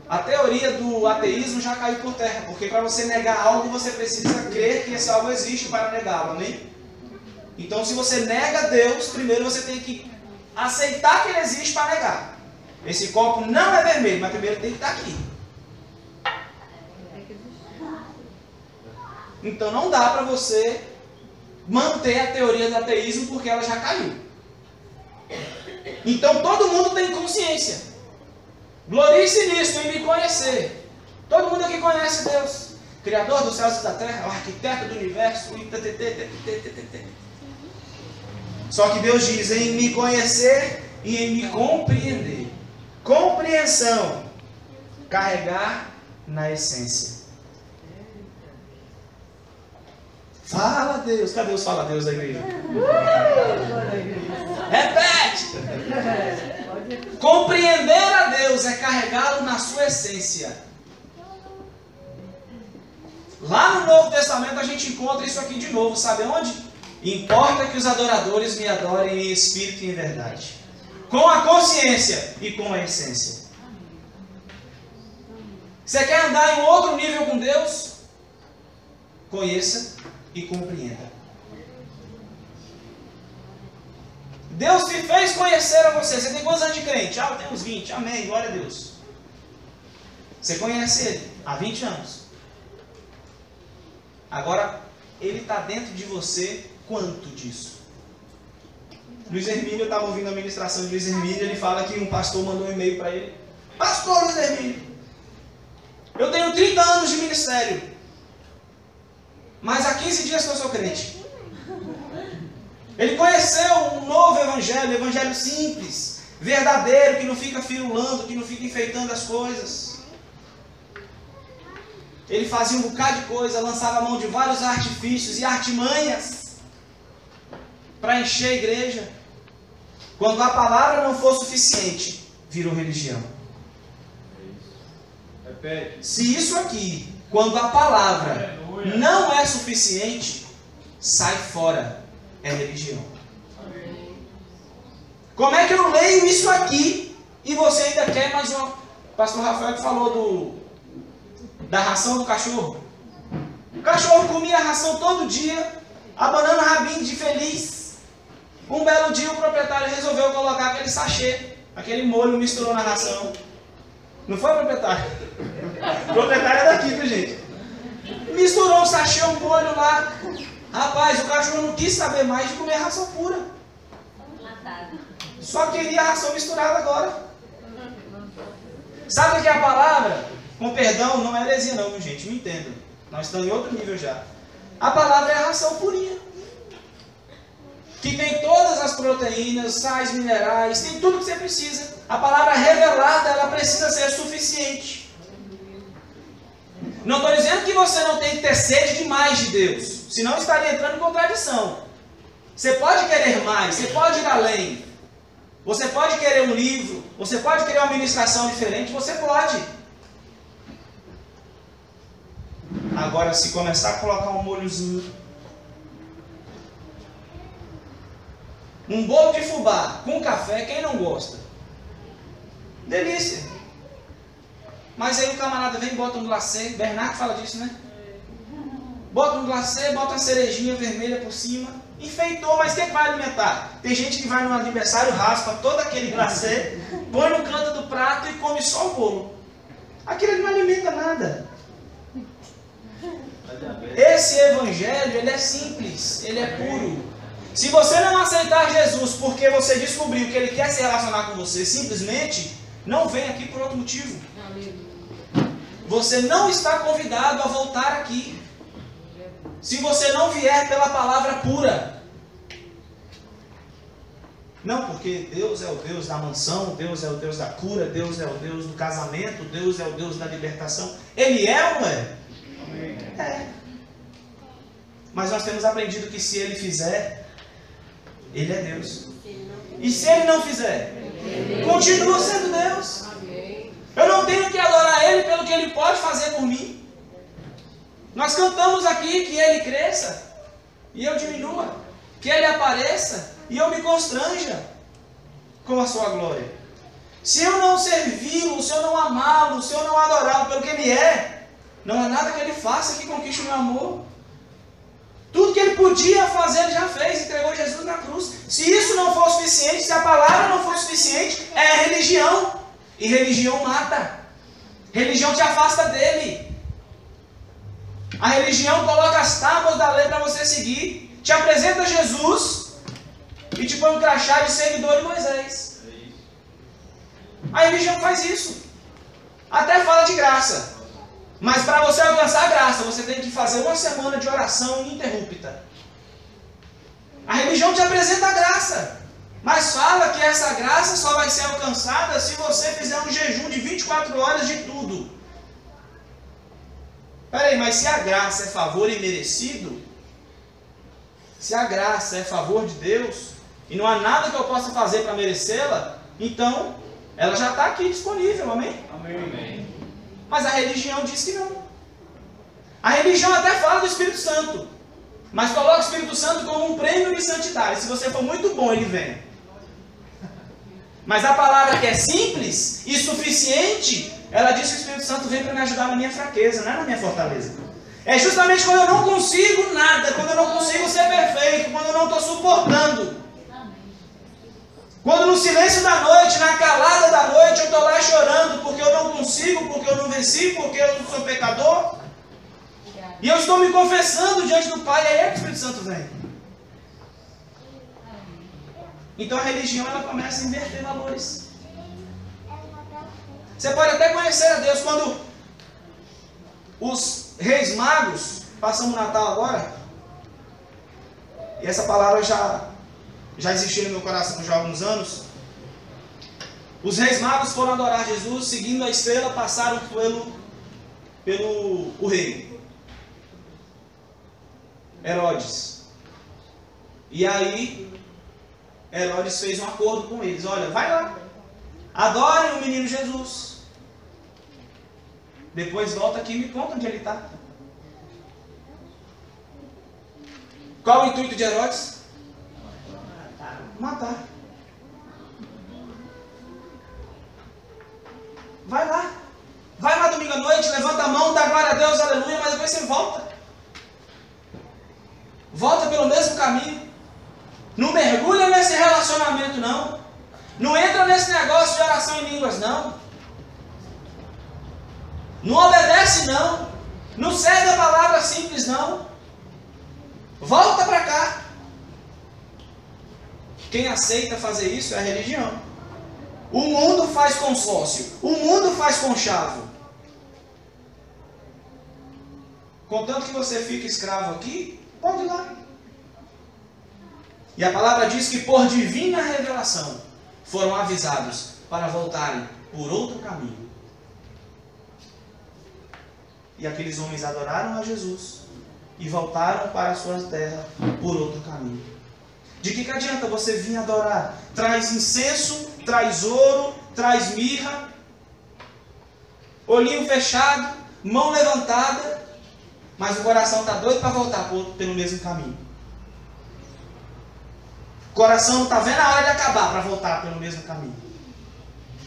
A teoria do ateísmo já caiu por terra, porque para você negar algo, você precisa crer que esse algo existe para negá-lo, amém? Então, se você nega Deus, primeiro você tem que aceitar que Ele existe para negar. Esse copo não é vermelho, mas primeiro tem que estar aqui. Então, não dá para você manter a teoria do ateísmo, porque ela já caiu. Então, todo mundo tem consciência. Glorie-se nisso, em me conhecer. Todo mundo aqui conhece Deus, Criador dos céus e da terra, o arquiteto do universo. Só que Deus diz em me conhecer e em me compreender. Compreensão, carregar na essência. Fala Deus. Cadê os fala Deus da igreja? Repete. Compreender a Deus é carregá-lo na sua essência. Lá no Novo Testamento a gente encontra isso aqui de novo. Sabe onde? Importa que os adoradores me adorem em espírito e em verdade, com a consciência e com a essência. Você quer andar em um outro nível com Deus? Conheça e compreenda. Deus te fez conhecer a você. Você tem quantos anos de crente? Ah, eu tenho uns 20. Amém, glória a Deus. Você conhece Ele há 20 anos. Agora, Ele está dentro de você quanto disso? Luiz Hermínio, eu estava ouvindo a ministração de Luiz Hermínio, ele fala que um pastor mandou um e-mail para ele. Pastor Luiz Hermínio, eu tenho 30 anos de ministério, mas há 15 dias que eu sou crente. Ele conheceu um novo evangelho, um evangelho simples, verdadeiro, que não fica firulando, que não fica enfeitando as coisas. Ele fazia um bocado de coisa, lançava a mão de vários artifícios e artimanhas para encher a igreja. Quando a palavra não for suficiente, virou religião. Se isso aqui, quando a palavra não é suficiente, sai fora. É religião. Como é que eu leio isso aqui e você ainda quer mais uma? O pastor Rafael que falou da ração do cachorro. O cachorro comia a ração todo dia, abanando o rabinho de feliz. Um belo dia o proprietário resolveu colocar aquele sachê, aquele molho, misturou na ração. Não foi o proprietário? O proprietário é daqui, viu, gente? Misturou o sachê, o molho lá. Rapaz, o cachorro não quis saber mais de comer ração pura. Só queria a ração misturada agora. Sabe o que é a palavra? Com perdão, não é heresia não, viu, gente? Me entendam. Nós estamos em outro nível já. A palavra é a ração purinha. Que tem todas as proteínas, sais minerais, tem tudo que você precisa. A palavra revelada, ela precisa ser suficiente. Não estou dizendo que você não tem que ter sede demais de Deus. Senão estaria entrando em contradição. Você pode querer mais, você pode ir além. Você pode querer um livro, você pode querer uma ministração diferente, você pode. Agora, se começar a colocar um molhozinho, um bolo de fubá com café, quem não gosta? Delícia. Mas aí o camarada vem e bota um glacê, Bernardo fala disso, né? Bota um glacê, bota uma cerejinha vermelha por cima, enfeitou, mas quem vai alimentar? Tem gente que vai no aniversário, raspa todo aquele glacê, põe no canto do prato e come só o bolo. Aquilo não alimenta nada. Esse evangelho, ele é simples, ele é puro. Se você não aceitar Jesus porque você descobriu que ele quer se relacionar com você, simplesmente, não vem aqui por outro motivo. Você não está convidado a voltar aqui. Se você não vier pela palavra pura. Não, porque Deus é o Deus da mansão, Deus é o Deus da cura, Deus é o Deus do casamento, Deus é o Deus da libertação. Ele é ou não é? É. Mas nós temos aprendido que se ele fizer, ele é Deus. E se ele não fizer, continua sendo Deus. Eu não tenho que adorar ele pelo que ele pode fazer por mim. Nós cantamos aqui que ele cresça e eu diminua, que ele apareça e eu me constranja com a sua glória. Se eu não servi-lo, se eu não amá-lo, se eu não adorá-lo pelo que ele é, não há nada que ele faça que conquiste o meu amor. Tudo que ele podia fazer, ele já fez, entregou Jesus na cruz. Se isso não for suficiente, se a palavra não for suficiente, é religião. E religião mata. Religião te afasta dele. A religião coloca as tábuas da lei para você seguir, te apresenta Jesus e te põe um crachá de seguidor de Moisés. A religião faz isso. Até fala de graça. Mas para você alcançar a graça, você tem que fazer uma semana de oração ininterrupta. A religião te apresenta a graça, mas fala que essa graça só vai ser alcançada se você fizer um jejum de 24 horas de tudo. Peraí, mas se a graça é favor imerecido, se a graça é favor de Deus, e não há nada que eu possa fazer para merecê-la, então ela já está aqui disponível, amém? Amém. Mas a religião diz que não. A religião até fala do Espírito Santo, mas coloca o Espírito Santo como um prêmio de santidade. Se você for muito bom, ele vem. Mas a palavra que é simples e suficiente, ela diz que o Espírito Santo vem para me ajudar na minha fraqueza, não é na minha fortaleza. É justamente quando eu não consigo nada, quando eu não consigo ser perfeito, quando eu não estou suportando. Quando no silêncio da noite, na calada da noite, eu estou lá chorando porque eu não consigo, porque eu não venci, porque eu sou pecador. E eu estou me confessando diante do Pai, aí é que o Espírito Santo vem. Então a religião, ela começa a inverter valores. Você pode até conhecer a Deus quando os reis magos, passamos o Natal agora, e essa palavra já existiu no meu coração já há alguns anos. Os reis magos foram adorar Jesus, seguindo a estrela, passaram pelo rei Herodes. E aí Herodes fez um acordo com eles. Olha, vai lá, adorem o menino Jesus, depois volta aqui e me conta onde ele está. Qual o intuito de Herodes? Matar. Vai lá. Vai lá domingo à noite, levanta a mão, dá glória a Deus, aleluia, mas depois você volta. Volta pelo mesmo caminho. Não mergulha nesse relacionamento, não. Não entra nesse negócio de oração em línguas, não. Não obedece, não. Não segue a palavra simples, não. Volta para cá. Quem aceita fazer isso é a religião. O mundo faz consórcio. O mundo faz conchavo. Contanto que você fique escravo aqui, pode ir lá. E a palavra diz que por divina revelação foram avisados para voltarem por outro caminho. E aqueles homens adoraram a Jesus e voltaram para a sua terra por outro caminho. De que adianta você vir adorar? Traz incenso, traz ouro, traz mirra, olhinho fechado, mão levantada, mas o coração está doido para voltar pelo mesmo caminho. O coração está vendo a hora de acabar para voltar pelo mesmo caminho.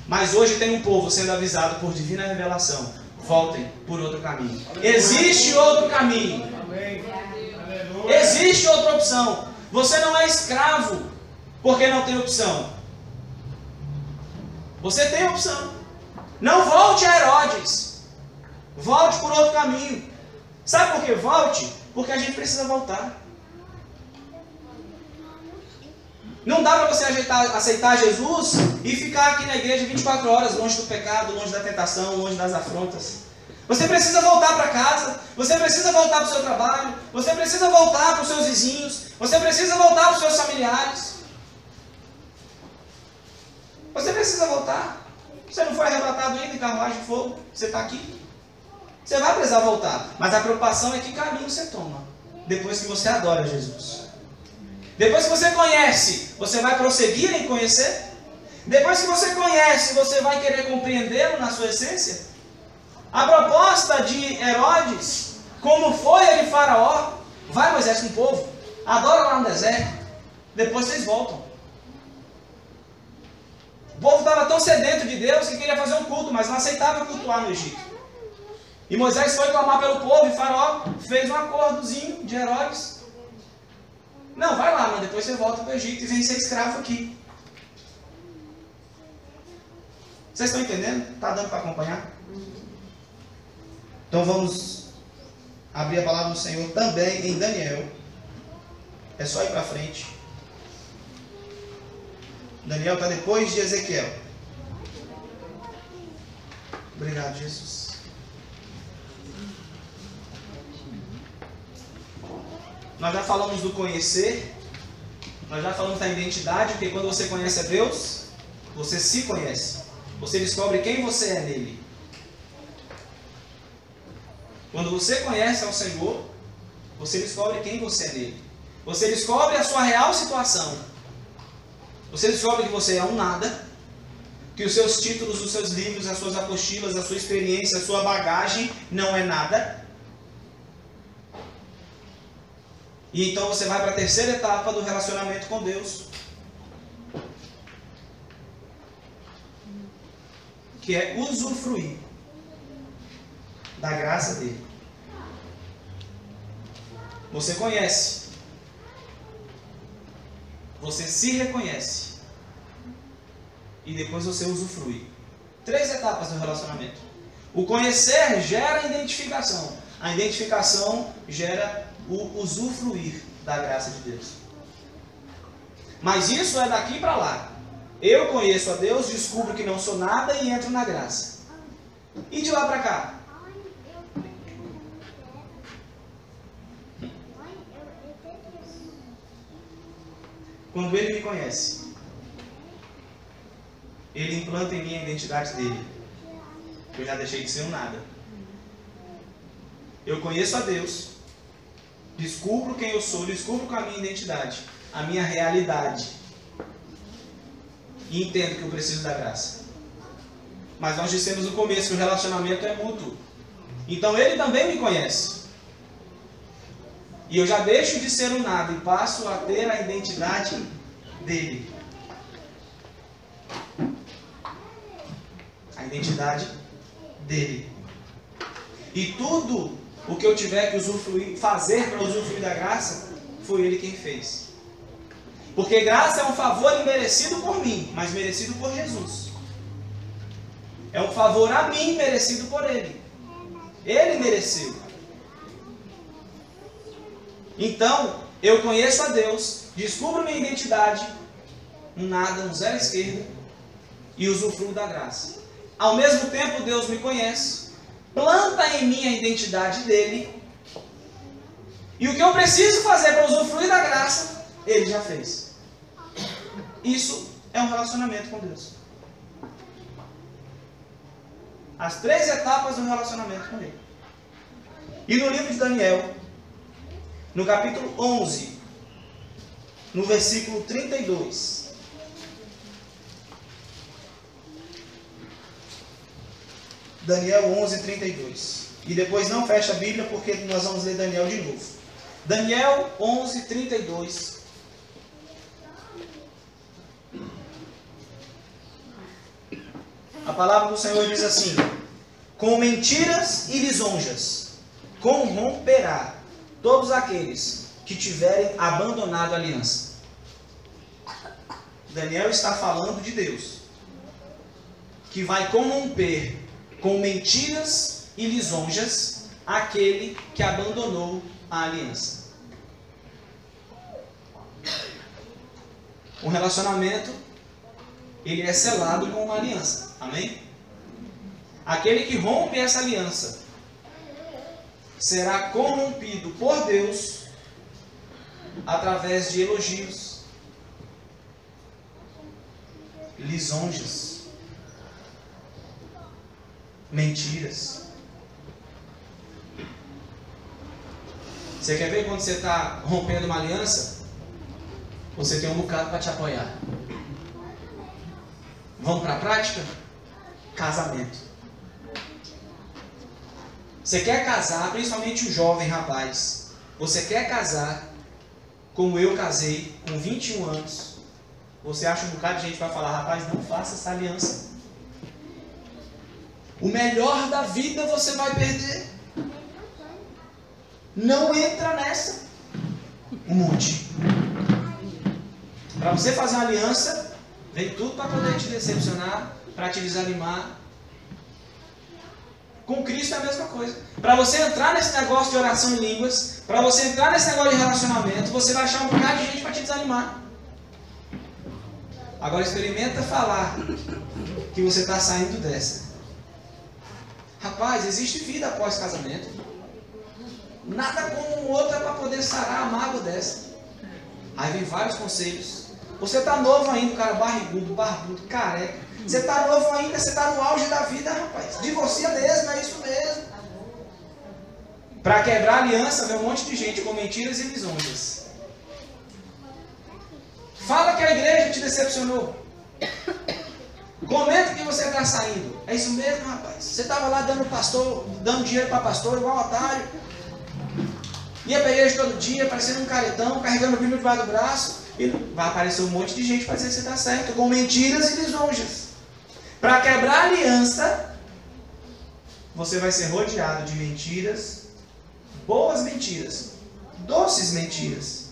Mas hoje tem um povo sendo avisado por divina revelação. Voltem por outro caminho. Existe outro caminho. Existe outra opção. Você não é escravo porque não tem opção. Você tem opção. Não volte a Herodes. Volte por outro caminho. Sabe por que volte? Porque a gente precisa voltar. Não dá para você aceitar Jesus e ficar aqui na igreja 24 horas longe do pecado, longe da tentação, longe das afrontas. Você precisa voltar para casa, você precisa voltar para o seu trabalho, você precisa voltar para os seus vizinhos, você precisa voltar para os seus familiares. Você precisa voltar. Você não foi arrebatado ainda em carruagem de fogo, você está aqui. Você vai precisar voltar, mas a preocupação é que caminho você toma depois que você adora Jesus. Depois que você conhece, você vai prosseguir em conhecer? Depois que você conhece, você vai querer compreendê-lo na sua essência? A proposta de Herodes, como foi a de Faraó, vai Moisés com o povo, adora lá no deserto, depois vocês voltam. O povo estava tão sedento de Deus que queria fazer um culto, mas não aceitava cultuar no Egito. E Moisés foi clamar pelo povo e Faraó fez um acordozinho de Herodes. Não, vai lá, mas depois você volta para o Egito e vem ser escravo aqui. Vocês estão entendendo? Está dando para acompanhar? Então vamos abrir a palavra do Senhor também em Daniel. É só ir para frente. Daniel está depois de Ezequiel. Obrigado, Jesus. Nós já falamos do conhecer, nós já falamos da identidade, porque quando você conhece a Deus, você se conhece. Você descobre quem você é nele. Quando você conhece ao Senhor, você descobre quem você é nele. Você descobre a sua real situação. Você descobre que você é um nada, que os seus títulos, os seus livros, as suas apostilas, a sua experiência, a sua bagagem não é nada. E então você vai para a terceira etapa do relacionamento com Deus, que é usufruir da graça dele. Você conhece, você se reconhece e depois você usufrui. 3 etapas do relacionamento. O conhecer gera identificação. A identificação gera o usufruir da graça de Deus. Mas isso é daqui para lá. Eu conheço a Deus, descubro que não sou nada e entro na graça. E de lá para cá? Quando Ele me conhece, Ele implanta em mim a identidade dele. Eu já deixei de ser um nada. Eu conheço a Deus, descubro quem eu sou, descubro com a minha identidade, a minha realidade. E entendo que eu preciso da graça. Mas nós dissemos no começo que o relacionamento é mútuo. Então Ele também me conhece. E eu já deixo de ser um nada e passo a ter a identidade dele. A identidade dele. E tudo o que eu tiver que fazer para usufruir da graça, foi ele quem fez. Porque graça é um favor imerecido por mim, mas merecido por Jesus. É um favor a mim, merecido por ele. Ele mereceu. Então, eu conheço a Deus, descubro minha identidade, um nada, um zero à esquerda, e usufruo da graça. Ao mesmo tempo, Deus me conhece, planta em mim a identidade dele, e o que eu preciso fazer para usufruir da graça, ele já fez. Isso é um relacionamento com Deus. As 3 etapas do relacionamento com ele. E no livro de Daniel, no capítulo 11, no versículo 32. Daniel 11, 32. E depois não fecha a Bíblia, porque nós vamos ler Daniel de novo. Daniel 11, 32. A palavra do Senhor diz assim: com mentiras e lisonjas corromperá todos aqueles que tiverem abandonado a aliança. Daniel está falando de Deus, que vai corromper com mentiras e lisonjas aquele que abandonou a aliança. Um relacionamento, ele é selado com uma aliança. Amém? Aquele que rompe essa aliança será corrompido por Deus através de elogios, lisonjas, mentiras. Você quer ver quando você está rompendo uma aliança? Você tem um bocado para te apoiar. Vamos para a prática? Casamento. Você quer casar, principalmente o jovem rapaz, você quer casar como eu casei, com 21 anos. Você acha um bocado de gente vai falar: rapaz, não faça essa aliança. O melhor da vida você vai perder. Não entra nessa. Um monte. Para você fazer uma aliança, vem tudo para poder te decepcionar, para te desanimar. Com Cristo é a mesma coisa. Para você entrar nesse negócio de oração em línguas, para você entrar nesse negócio de relacionamento, você vai achar um bocado de gente para te desanimar. Agora experimenta falar que você está saindo dessa. Rapaz, existe vida após casamento. Nada como o outro é para poder sarar a mágoa dessa. Aí vem vários conselhos. Você está novo ainda, cara barrigudo, barbudo, careca. Você está novo ainda, você está no auge da vida, rapaz. Divorcia mesmo, é isso mesmo. Para quebrar a aliança, vem um monte de gente com mentiras e lisonjas. Fala que a igreja te decepcionou. Comenta que você está saindo. É isso mesmo, rapaz. Você estava lá dando dinheiro para pastor, igual um otário. Ia para a igreja todo dia, parecendo um caretão, carregando o Bíblia debaixo do braço. E vai aparecer um monte de gente para dizer que você está certo, com mentiras e lisonjas. Para quebrar a aliança, você vai ser rodeado de mentiras, boas mentiras, doces mentiras,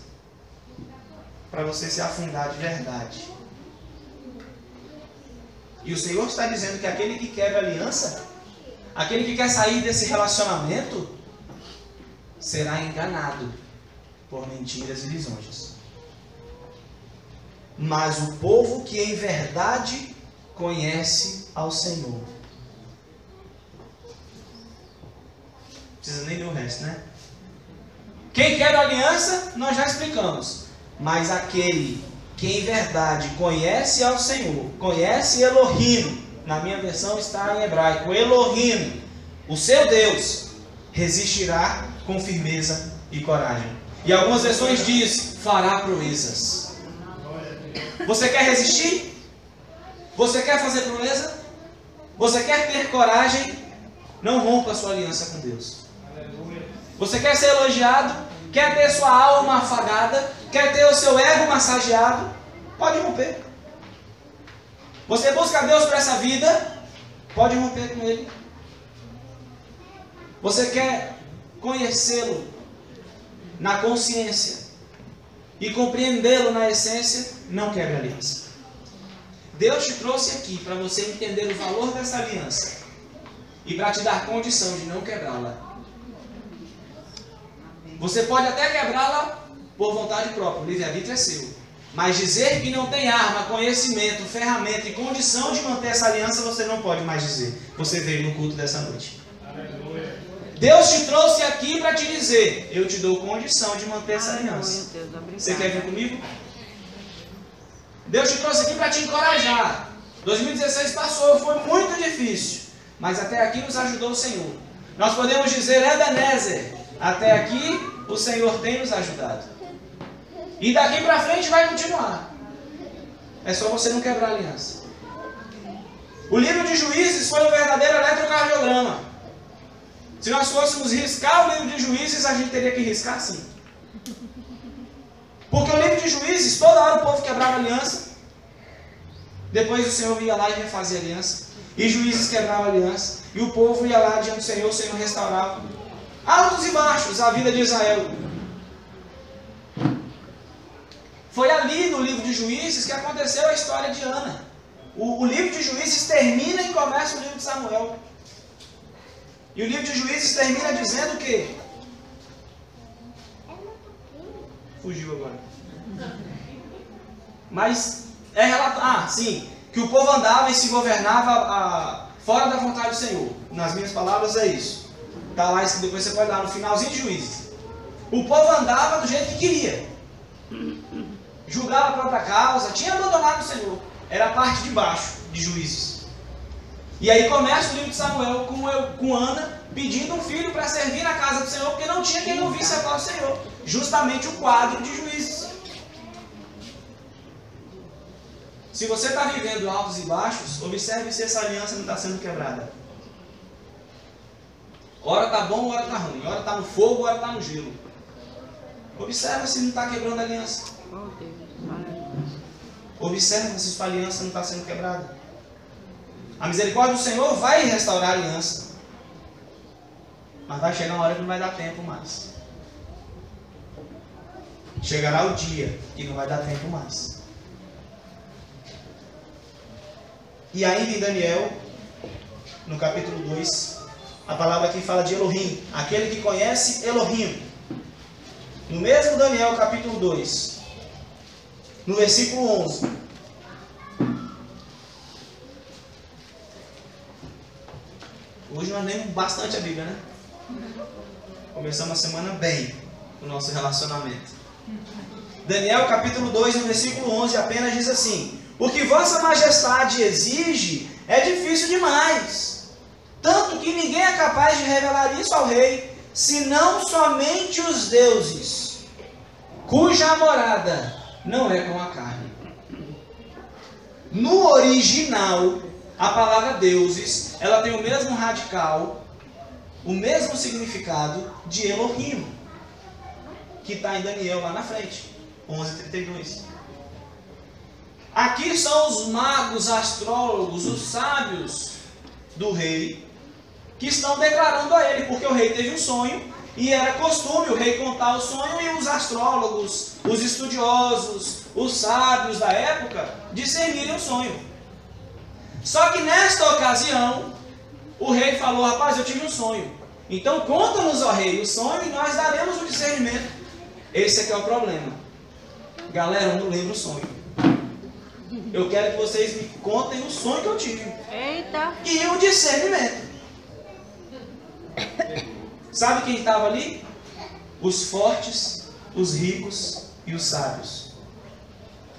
para você se afundar de verdade. E o Senhor está dizendo que aquele que quebra a aliança, aquele que quer sair desse relacionamento, será enganado por mentiras e lisonjas. Mas o povo que em verdade conhece ao Senhor. Não precisa nem ler o resto, né? Quem quebra a aliança, nós já explicamos. Mas aquele que em verdade conhece ao Senhor, conhece Elohim, na minha versão está em hebraico, Elohim, o seu Deus, resistirá com firmeza e coragem. E algumas versões diz, fará proezas. Você quer resistir? Você quer fazer proeza? Você quer ter coragem? Não rompa a sua aliança com Deus. Você quer ser elogiado? Quer ter sua alma afagada? Quer ter o seu ego massageado? Pode romper. Você busca Deus para essa vida? Pode romper com ele. Você quer conhecê-lo na consciência e compreendê-lo na essência? Não quebre a aliança. Deus te trouxe aqui para você entender o valor dessa aliança e para te dar condição de não quebrá-la. Você pode até quebrá-la por vontade própria, o livre-arbítrio é seu. Mas dizer que não tem arma, conhecimento, ferramenta e condição de manter essa aliança, você não pode mais dizer. Você veio no culto dessa noite. Deus te trouxe aqui para te dizer: eu te dou condição de manter essa aliança. Você quer vir comigo? Deus te trouxe aqui para te encorajar. 2016 passou, foi muito difícil, mas até aqui nos ajudou o Senhor. Nós podemos dizer: Ebenezer, até aqui o Senhor tem nos ajudado. E daqui para frente vai continuar. É só você não quebrar a aliança. O livro de Juízes foi um verdadeiro eletrocardiograma. Se nós fôssemos riscar o livro de Juízes, a gente teria que riscar sim. Porque o livro de Juízes, toda hora o povo quebrava a aliança. Depois o Senhor ia lá e refazia a aliança. E Juízes quebrava a aliança. E o povo ia lá diante do Senhor, o Senhor restaurava. Altos e baixos, a vida de Israel. Foi ali no livro de Juízes que aconteceu a história de Ana. O livro de Juízes termina e começa o livro de Samuel. E o livro de Juízes termina dizendo que... Fugiu agora. Mas é relatado... sim. Que o povo andava e se governava fora da vontade do Senhor. Nas minhas palavras é isso. Está lá, depois você pode dar no finalzinho de Juízes. O povo andava do jeito que queria. Julgava a própria causa. Tinha abandonado o Senhor. Era a parte de baixo de Juízes. E aí começa o livro de Samuel com Ana pedindo um filho para servir na casa do Senhor, porque não tinha quem ouvisse a voz do Senhor. Justamente o quadro de Juízes. Se você está vivendo altos e baixos, observe se essa aliança não está sendo quebrada. Ora está bom, ora está ruim. Ora está no fogo, ora está no gelo. Observe se não está quebrando a aliança. Observe se sua aliança não está sendo quebrada. A misericórdia do Senhor vai restaurar a aliança. Mas vai chegar uma hora que não vai dar tempo mais. Chegará o dia que não vai dar tempo mais. E ainda em Daniel, no capítulo 2, a palavra aqui fala de Elohim, aquele que conhece Elohim. No mesmo Daniel, capítulo 2, no versículo 11. Hoje nós lemos bastante a Bíblia, né? Começamos a semana bem, o nosso relacionamento. Daniel, capítulo 2, no versículo 11, apenas diz assim: o que vossa majestade exige é difícil demais, tanto que ninguém é capaz de revelar isso ao rei, senão somente os deuses, cuja morada não é com a carne. No original, a palavra deuses, ela tem o mesmo radical, o mesmo significado de Elohim, que está em Daniel lá na frente, 11:32. Aqui são os magos, astrólogos, os sábios do rei, que estão declarando a ele, porque o rei teve um sonho, e era costume o rei contar o sonho, e os astrólogos, os estudiosos, os sábios da época, discernirem o sonho. Só que nesta ocasião, o rei falou: rapaz, eu tive um sonho. Então conta-nos, ó rei, o sonho e nós daremos o discernimento. Esse aqui é o problema. Galera, eu não lembro o sonho. Eu quero que vocês me contem o sonho que eu tive. Eita! E o discernimento. Sabe quem estava ali? Os fortes, os ricos e os sábios.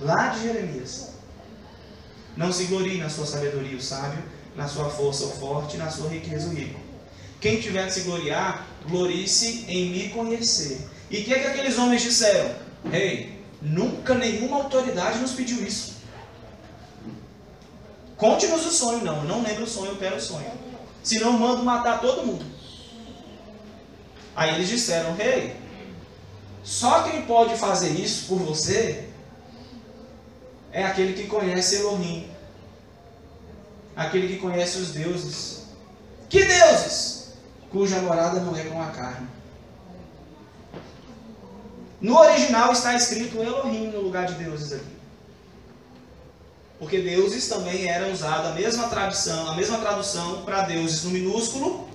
Lá de Jeremias. Não se glorie na sua sabedoria o sábio, na sua força o forte, na sua riqueza o rico. Quem tiver de se gloriar, glorie-se em me conhecer. E o que aqueles homens disseram? Rei, nunca nenhuma autoridade nos pediu isso. Conte-nos o sonho. Não, eu não lembro o sonho, eu quero o sonho. Senão eu mando matar todo mundo. Aí eles disseram: rei, só quem pode fazer isso por você é aquele que conhece Elohim, aquele que conhece os deuses. Que deuses? Cuja morada não é com a carne. No original está escrito Elohim no lugar de deuses aqui. Porque deuses também era usado a mesma tradução para deuses no minúsculo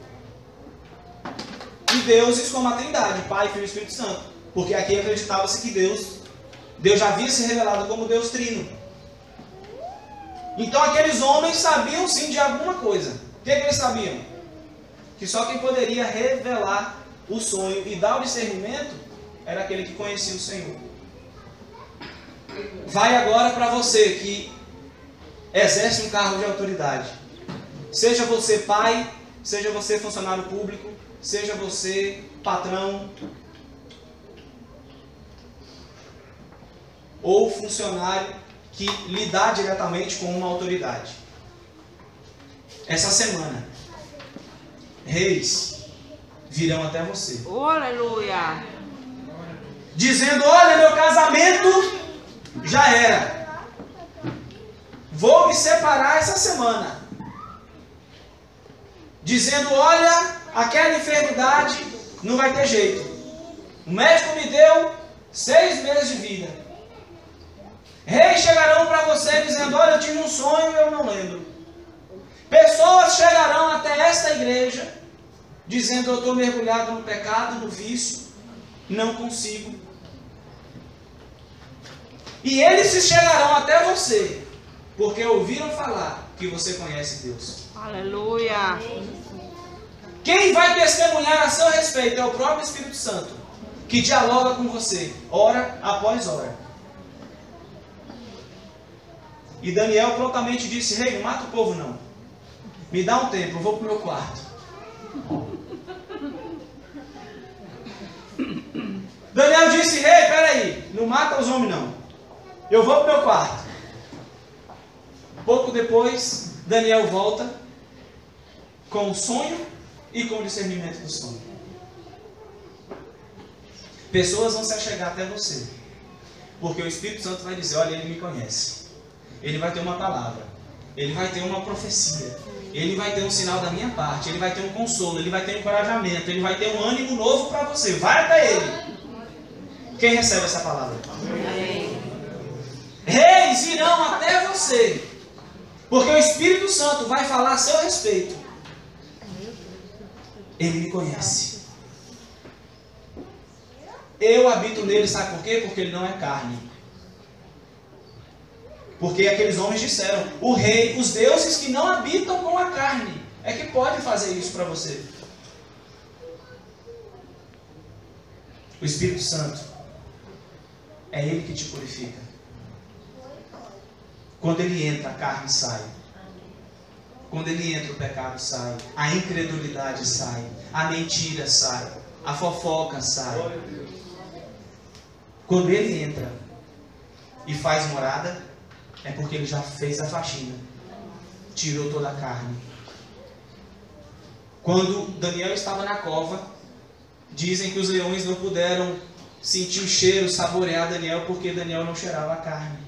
e deuses como a Trindade, Pai, Filho e Espírito Santo. Porque aqui acreditava-se que Deus já havia se revelado como Deus Trino. Então aqueles homens sabiam sim de alguma coisa. O que eles sabiam? Que só quem poderia revelar o sonho e dar o discernimento era aquele que conhecia o Senhor. Vai agora para você que exerce um cargo de autoridade. Seja você pai, seja você funcionário público, seja você patrão ou funcionário que lidar diretamente com uma autoridade. Essa semana, reis virão até você. Oh, aleluia. Dizendo: olha, meu casamento já era. Vou me separar essa semana. Dizendo: olha, aquela enfermidade não vai ter jeito. O médico me deu 6 meses de vida. Reis chegarão para você dizendo: olha, eu tive um sonho e eu não lembro. Pessoas chegarão até esta igreja dizendo: eu estou mergulhado no pecado, no vício, não consigo. E eles se chegarão até você porque ouviram falar que você conhece Deus. Aleluia. Quem vai testemunhar a seu respeito é o próprio Espírito Santo, que dialoga com você, hora após hora. E Daniel prontamente disse: rei, não mata o povo não. Me dá um tempo, eu vou para o meu quarto. Daniel disse: rei, peraí, não mata os homens não. Eu vou para o meu quarto. Pouco depois, Daniel volta com o sonho e com o discernimento do sonho. Pessoas vão se achegar até você, porque o Espírito Santo vai dizer: olha, ele me conhece. Ele vai ter uma palavra, ele vai ter uma profecia, ele vai ter um sinal da minha parte, ele vai ter um consolo, ele vai ter um encorajamento, ele vai ter um ânimo novo para você. Vai até ele. Quem recebe essa palavra? Amém. Reis irão até você, porque o Espírito Santo vai falar a seu respeito. Ele me conhece. Eu habito nele, sabe por quê? Porque ele não é carne. Porque aqueles homens disseram: o rei, os deuses que não habitam com a carne é que pode fazer isso para você. O Espírito Santo é ele que te purifica. Quando ele entra, a carne sai. Quando ele entra, o pecado sai. A incredulidade sai. A mentira sai. A fofoca sai. Quando ele entra e faz morada, é porque ele já fez a faxina. Tirou toda a carne. Quando Daniel estava na cova, dizem que os leões não puderam sentir o cheiro, saborear Daniel, porque Daniel não cheirava a carne.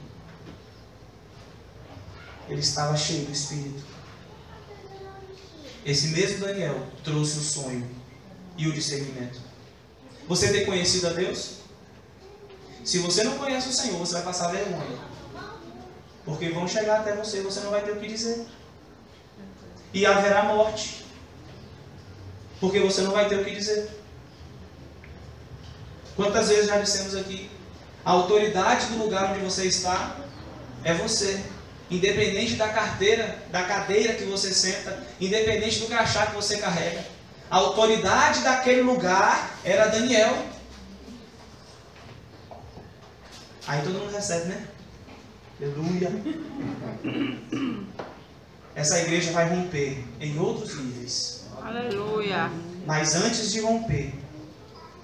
Ele estava cheio do Espírito. Esse mesmo Daniel trouxe o sonho e o discernimento. Você tem conhecido a Deus? Se você não conhece o Senhor, você vai passar vergonha. Porque vão chegar até você e você não vai ter o que dizer. E haverá morte. Porque você não vai ter o que dizer. Quantas vezes já dissemos aqui? A autoridade do lugar onde você está é você. Independente da carteira, da cadeira que você senta, independente do crachá que você carrega. A autoridade daquele lugar era Daniel. Aí todo mundo recebe, né? Aleluia. Essa igreja vai romper em outros níveis. Aleluia. Mas antes de romper,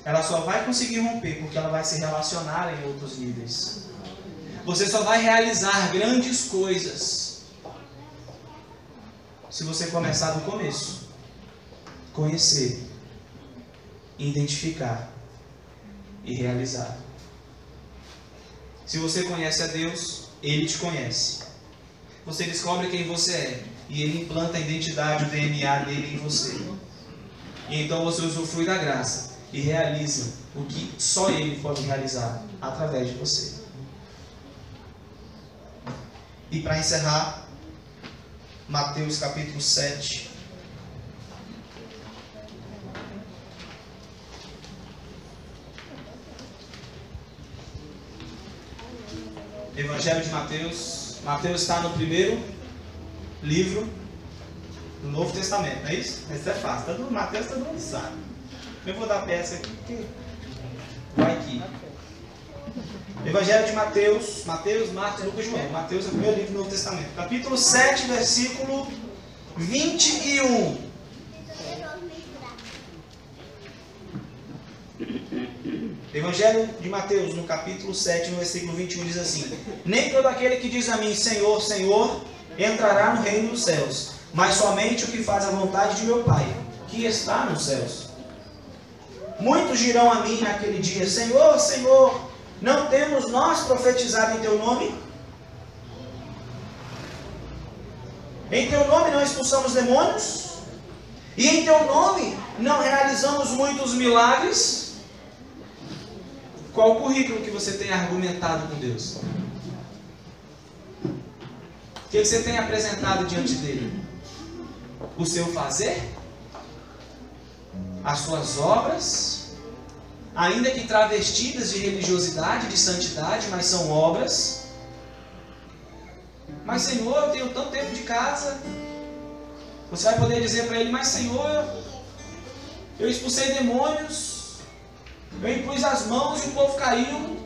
ela só vai conseguir romper porque ela vai se relacionar em outros níveis. Você só vai realizar grandes coisas se você começar do começo. Conhecer, identificar e realizar. Se você conhece a Deus, Ele te conhece. Você descobre quem você é. e Ele implanta a identidade, o DNA dele em você. E então você usufrui da graça e realiza o que só Ele pode realizar através de você. E para encerrar, Mateus capítulo 7. Evangelho de Mateus. Mateus está no primeiro livro do Novo Testamento, não é isso? Isso é fácil. Mateus todo mundo sabe. Eu vou dar peça aqui porque vai aqui. Evangelho de Mateus, Marcos, Lucas e João. Mateus é o primeiro livro do Novo Testamento. Capítulo 7, versículo 21. Evangelho de Mateus, no capítulo 7, no versículo 21, diz assim: nem todo aquele que diz a mim, Senhor, Senhor, entrará no reino dos céus, mas somente o que faz a vontade de meu Pai, que está nos céus. Muitos dirão a mim naquele dia: Senhor, Senhor, não temos nós profetizado em teu nome? Em teu nome não expulsamos demônios? E em teu nome não realizamos muitos milagres? Qual o currículo que você tem argumentado com Deus? O que você tem apresentado diante dele? O seu fazer? As suas obras? Ainda que travestidas de religiosidade, de santidade, mas são obras. Mas Senhor, eu tenho tanto tempo de casa. Você vai poder dizer para ele: mas Senhor, eu expulsei demônios, eu impus as mãos e o povo caiu.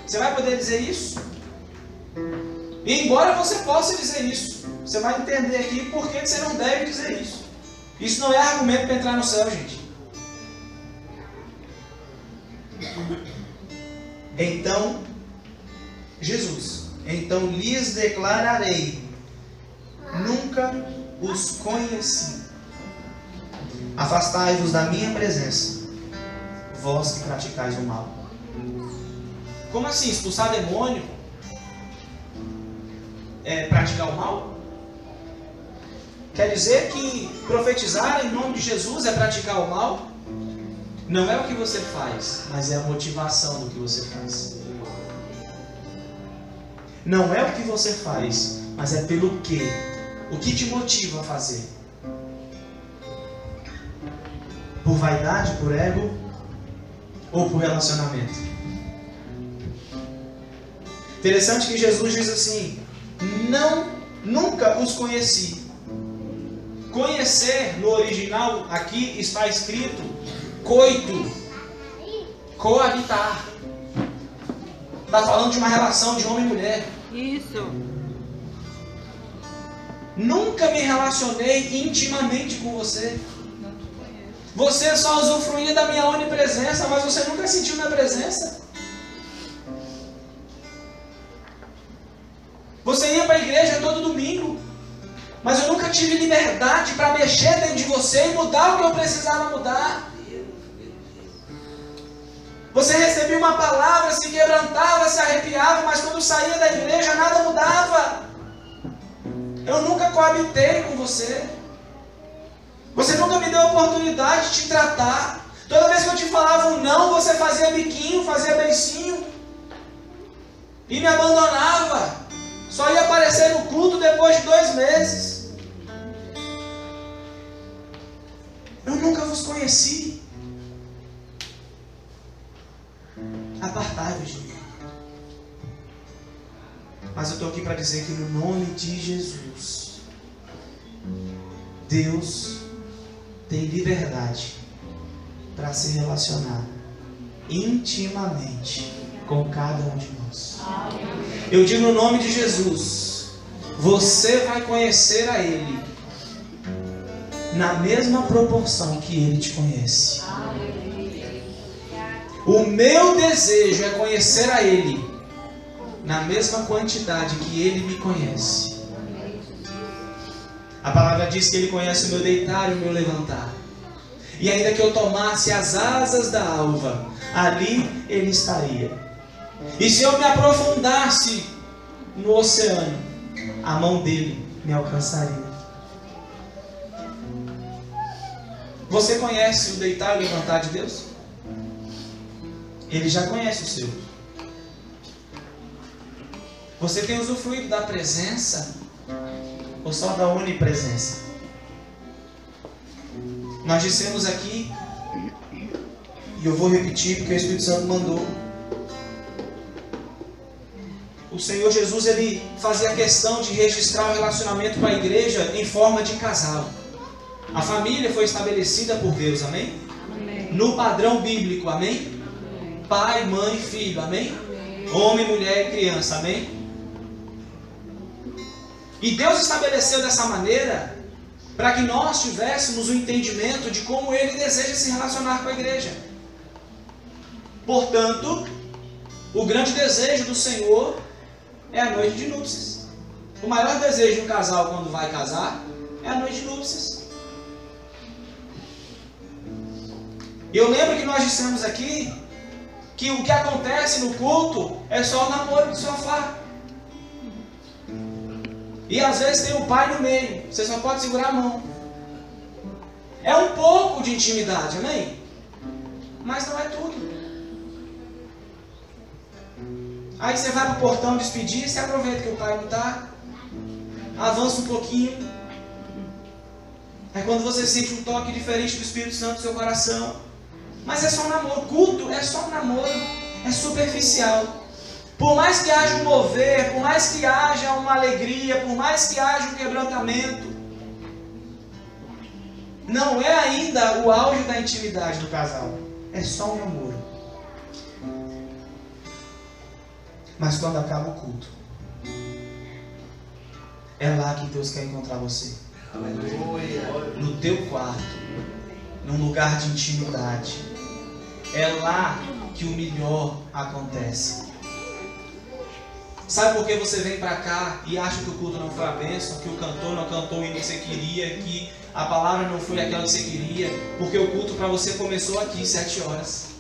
Você vai poder dizer isso? E embora você possa dizer isso, você vai entender aqui por que você não deve dizer isso. Isso não é argumento para entrar no céu, gente. Então, Jesus, então lhes declararei: nunca os conheci. Afastai-vos da minha presença, vós que praticais o mal. Como assim? Expulsar demônio é praticar o mal? Quer dizer que profetizar em nome de Jesus é praticar o mal? Não é o que você faz, mas é a motivação do que você faz. Não é o que você faz, mas é pelo quê? O que te motiva a fazer? Por vaidade, por ego ou por relacionamento? Interessante que Jesus diz assim: nunca os conheci. Conhecer, no original aqui está escrito coito, coabitar. Está falando de uma relação de homem e mulher. Isso. Nunca me relacionei intimamente com você. Você só usufruía da minha onipresença, mas você nunca sentiu minha presença. Você ia para a igreja todo domingo, mas eu nunca tive liberdade para mexer dentro de você e mudar o que eu precisava mudar. Você recebia uma palavra, se quebrantava, se arrepiava, mas quando saía da igreja nada mudava. Eu nunca coabitei com você. Você nunca me deu a oportunidade de te tratar. Toda vez que eu te falava um não, você fazia biquinho, fazia beicinho e me abandonava. Só ia aparecer no culto depois de 2 meses. Eu nunca vos conheci. Apartai-vos de mim. Mas eu estou aqui para dizer que no nome de Jesus, Deus tem liberdade para se relacionar intimamente com cada um de nós. Eu digo no nome de Jesus, você vai conhecer a Ele na mesma proporção que Ele te conhece. O meu desejo é conhecer a Ele na mesma quantidade que Ele me conhece. A palavra diz que Ele conhece o meu deitar e o meu levantar. E ainda que eu tomasse as asas da alva, ali Ele estaria. E se eu me aprofundasse no oceano, a mão dele me alcançaria. Você conhece o deitar e levantar de Deus? Ele já conhece o seu. Você tem usufruído da presença ou só da onipresença? Nós dissemos aqui, e eu vou repetir porque o Espírito Santo mandou. O Senhor Jesus, ele fazia questão de registrar o relacionamento com a igreja em forma de casal. A família foi estabelecida por Deus, amém? Amém. No padrão bíblico, amém? Amém. Pai, mãe e filho, amém? Amém. Homem, mulher e criança, amém? E Deus estabeleceu dessa maneira para que nós tivéssemos o entendimento de como Ele deseja se relacionar com a igreja. Portanto, o grande desejo do Senhor é a noite de núpcias. O maior desejo de um casal quando vai casar é a noite de núpcias. E eu lembro que nós dissemos aqui que o que acontece no culto é só o namoro de sofá. E às vezes tem o pai no meio, você só pode segurar a mão. É um pouco de intimidade, amém? Mas não é tudo. Aí você vai para o portão despedir, você aproveita que o pai não está, avança um pouquinho. É quando você sente um toque diferente do Espírito Santo no seu coração. Mas é só um namoro. Culto é só um namoro. É superficial. Por mais que haja um mover, por mais que haja uma alegria, por mais que haja um quebrantamento, não é ainda o auge da intimidade do casal. É só um namoro. Mas quando acaba o culto, é lá que Deus quer encontrar você. No teu quarto, num lugar de intimidade. É lá que o melhor acontece. Sabe por que você vem para cá e acha que o culto não foi a bênção, que o cantor não cantou o hino que você queria, que a palavra não foi aquela que você queria? Porque o culto para você começou aqui, 7 horas.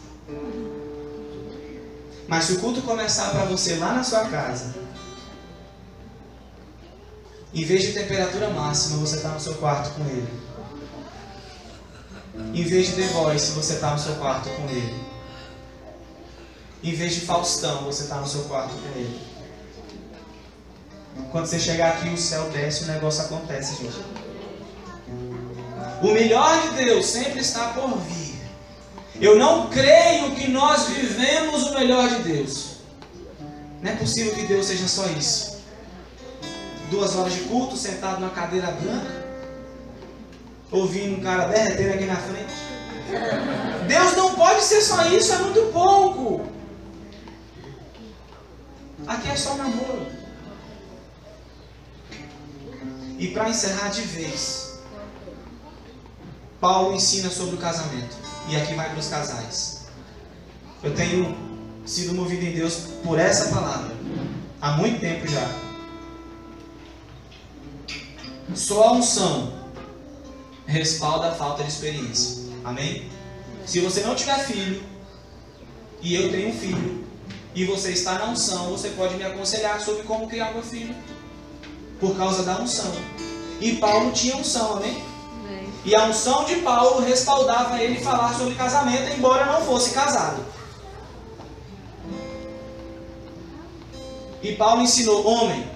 Mas se o culto começar para você lá na sua casa, em vez de temperatura máxima, você está no seu quarto com ele. Em vez de The Voice, você está no seu quarto com ele. Em vez de Faustão, você está no seu quarto com ele. Quando você chegar aqui, o céu desce, o negócio acontece, gente. O melhor de Deus sempre está por vir. Eu não creio que nós vivemos o melhor de Deus. Não é possível que Deus seja só isso. 2 horas de culto, sentado numa cadeira branca, ouvindo um cara derretendo aqui na frente. Deus não pode ser só isso, é muito pouco. Aqui é só namoro. E para encerrar de vez, Paulo ensina sobre o casamento. E aqui vai para os casais. Eu tenho sido movido em Deus por essa palavra há muito tempo já. Só a unção respalda a falta de experiência. Amém? Se você não tiver filho, e eu tenho um filho, e você está na unção, você pode me aconselhar sobre como criar meu filho. Por causa da unção. E Paulo tinha unção, amém? E a unção de Paulo respaldava ele falar sobre casamento, embora não fosse casado. E Paulo ensinou: homem,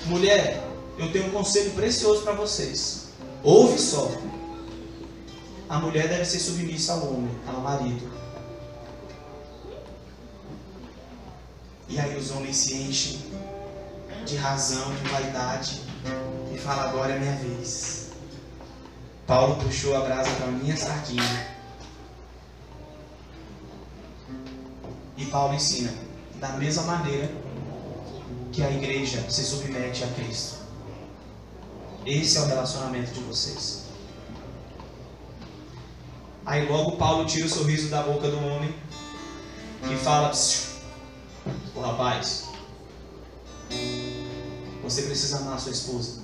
mulher, eu tenho um conselho precioso para vocês. Ouve só. A mulher deve ser submissa ao homem, ao marido. E aí os homens se enchem de razão, de vaidade, e falam: agora é minha vez. Paulo puxou a brasa para a minha sardinha. E Paulo ensina da mesma maneira que a igreja se submete a Cristo. Esse é o relacionamento de vocês. Aí logo Paulo tira o sorriso da boca do homem e fala: o rapaz, você precisa amar a sua esposa.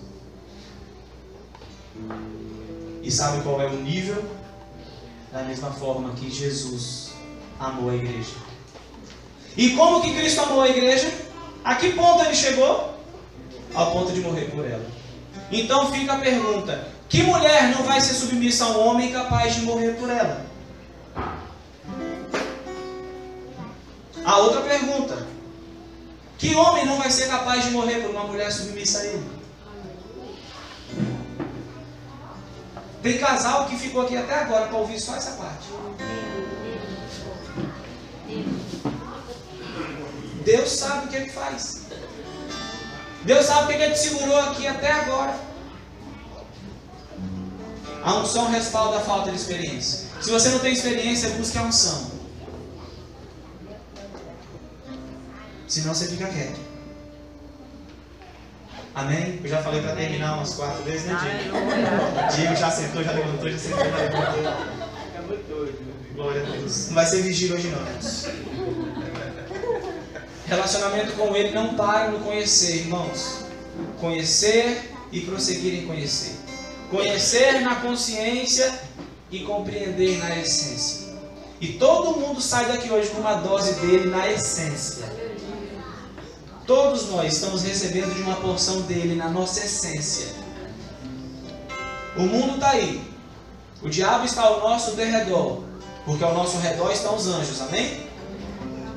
E sabe qual é o nível? Da mesma forma que Jesus amou a igreja. E como que Cristo amou a igreja? A que ponto ele chegou? ao ponto de morrer por ela. Então fica a pergunta: que mulher não vai ser submissa a um homem capaz de morrer por ela? A outra pergunta: que homem não vai ser capaz de morrer por uma mulher submissa a ele? Tem casal que ficou aqui até agora para ouvir só essa parte. Deus sabe o que Ele faz. Deus sabe o que Ele te segurou aqui até agora. A unção respalda a falta de experiência. Se você não tem experiência, busque a unção. Senão você fica quieto. Amém? Eu já falei para terminar umas 4 vezes, né, Diego? Diego já sentou, já levantou, já sentou, já levantou. Glória a Deus. Não vai ser vigília hoje não, irmãos. Relacionamento com Ele não para no conhecer, irmãos. Conhecer e prosseguir em conhecer. Conhecer na consciência e compreender na essência. E todo mundo sai daqui hoje com uma dose dele na essência. Todos nós estamos recebendo de uma porção dele na nossa essência. O mundo está aí. O diabo está ao nosso derredor. Porque ao nosso redor estão os anjos, amém?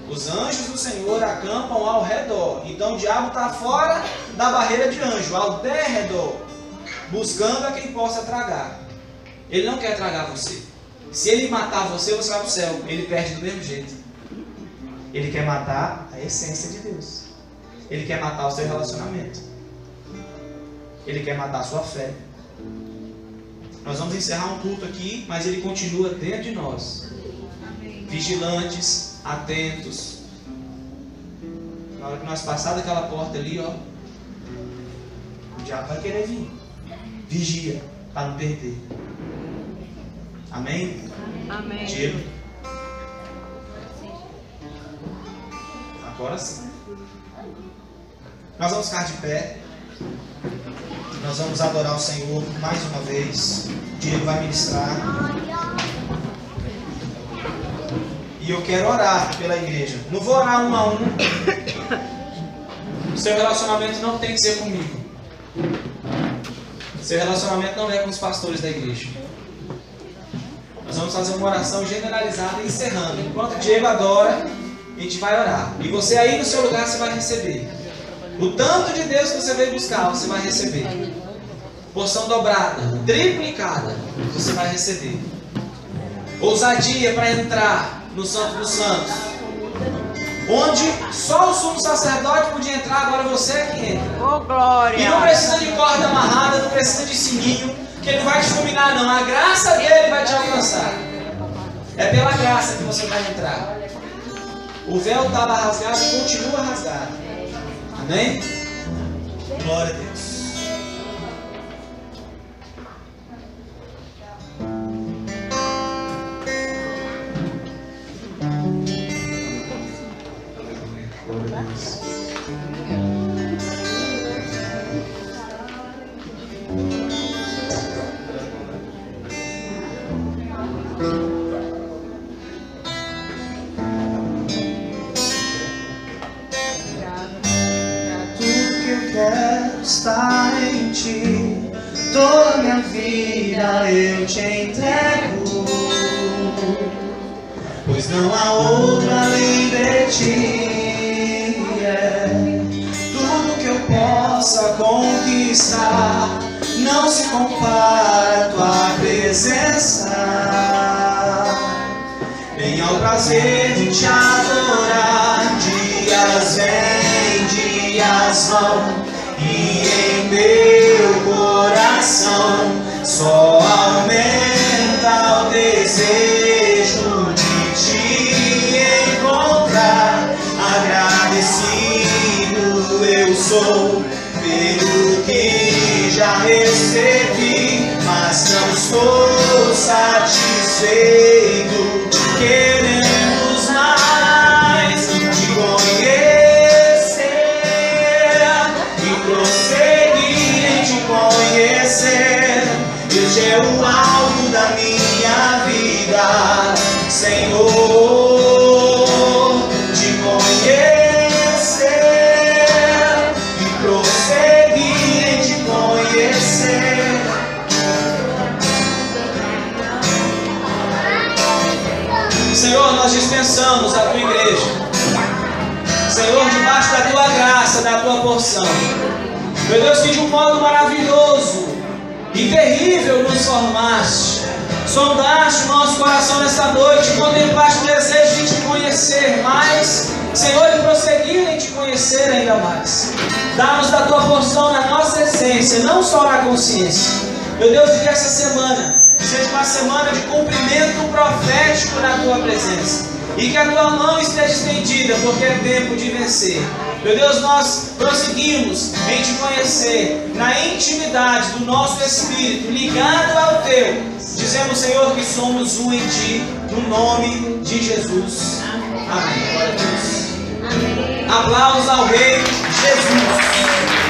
Os anjos do Senhor acampam ao redor. Então o diabo está fora da barreira de anjo, ao derredor, buscando a quem possa tragar. Ele não quer tragar você. Se ele matar você, você vai para o céu. Ele perde do mesmo jeito. Ele quer matar a essência de Deus. Ele quer matar o seu relacionamento. Ele quer matar a sua fé. Nós vamos encerrar um culto aqui, mas ele continua dentro de nós. Vigilantes, atentos. Na hora que nós passar daquela porta ali, ó, o diabo vai querer vir. Vigia, para não perder. Amém? Amém. Diego. Agora sim. Nós vamos ficar de pé. Nós vamos adorar o Senhor mais uma vez. Diego vai ministrar. E eu quero orar pela igreja. Não vou orar um a um. Seu relacionamento não tem que ser comigo. Seu relacionamento não é com os pastores da igreja. Nós vamos fazer uma oração generalizada encerrando. Enquanto o Diego adora, a gente vai orar. E você aí no seu lugar, você vai receber. O tanto de Deus que você veio buscar, você vai receber. Porção dobrada, triplicada, você vai receber. Ousadia para entrar no Santo dos Santos. Onde só o sumo sacerdote podia entrar, agora você é que entra. Oh, glória. E não precisa de corda amarrada, não precisa de sininho, que ele não vai te fulminar não. A graça dele vai te alcançar. É pela graça que você vai entrar. O véu estava rasgado e continua rasgado. Amém? Glória a Deus. Está em ti, toda minha vida eu te entrego, pois não há outro além de ti. Tudo que eu possa conquistar não se compara à tua presença. Venha ao prazer de te adorar, dias vêm, dias vão. E em meu coração só aumenta o desejo de te encontrar. Agradecido eu sou pelo que já recebi, mas não estou satisfeito. Queremos mais te conhecer. Este é o alvo da minha vida, Senhor, te conhecer e prosseguir. conhecer. Senhor, nós dispensamos a tua igreja. Senhor, debaixo da tua graça, da tua porção. Meu Deus, que de um modo maravilhoso e terrível nos formaste. Sondaste o nosso coração nesta noite, contemplaste o desejo de te conhecer mais, Senhor, e prosseguir em te conhecer ainda mais. Dá-nos da tua porção na nossa essência, não só na consciência. Meu Deus, que essa semana seja uma semana de cumprimento profético na tua presença. E que a tua mão esteja estendida, porque é tempo de vencer. Meu Deus, nós prosseguimos em te conhecer, na intimidade do nosso espírito, ligado ao teu. Dizemos, Senhor, que somos um em ti, no nome de Jesus. Amém. Glória a Deus. Aplausos ao Rei Jesus.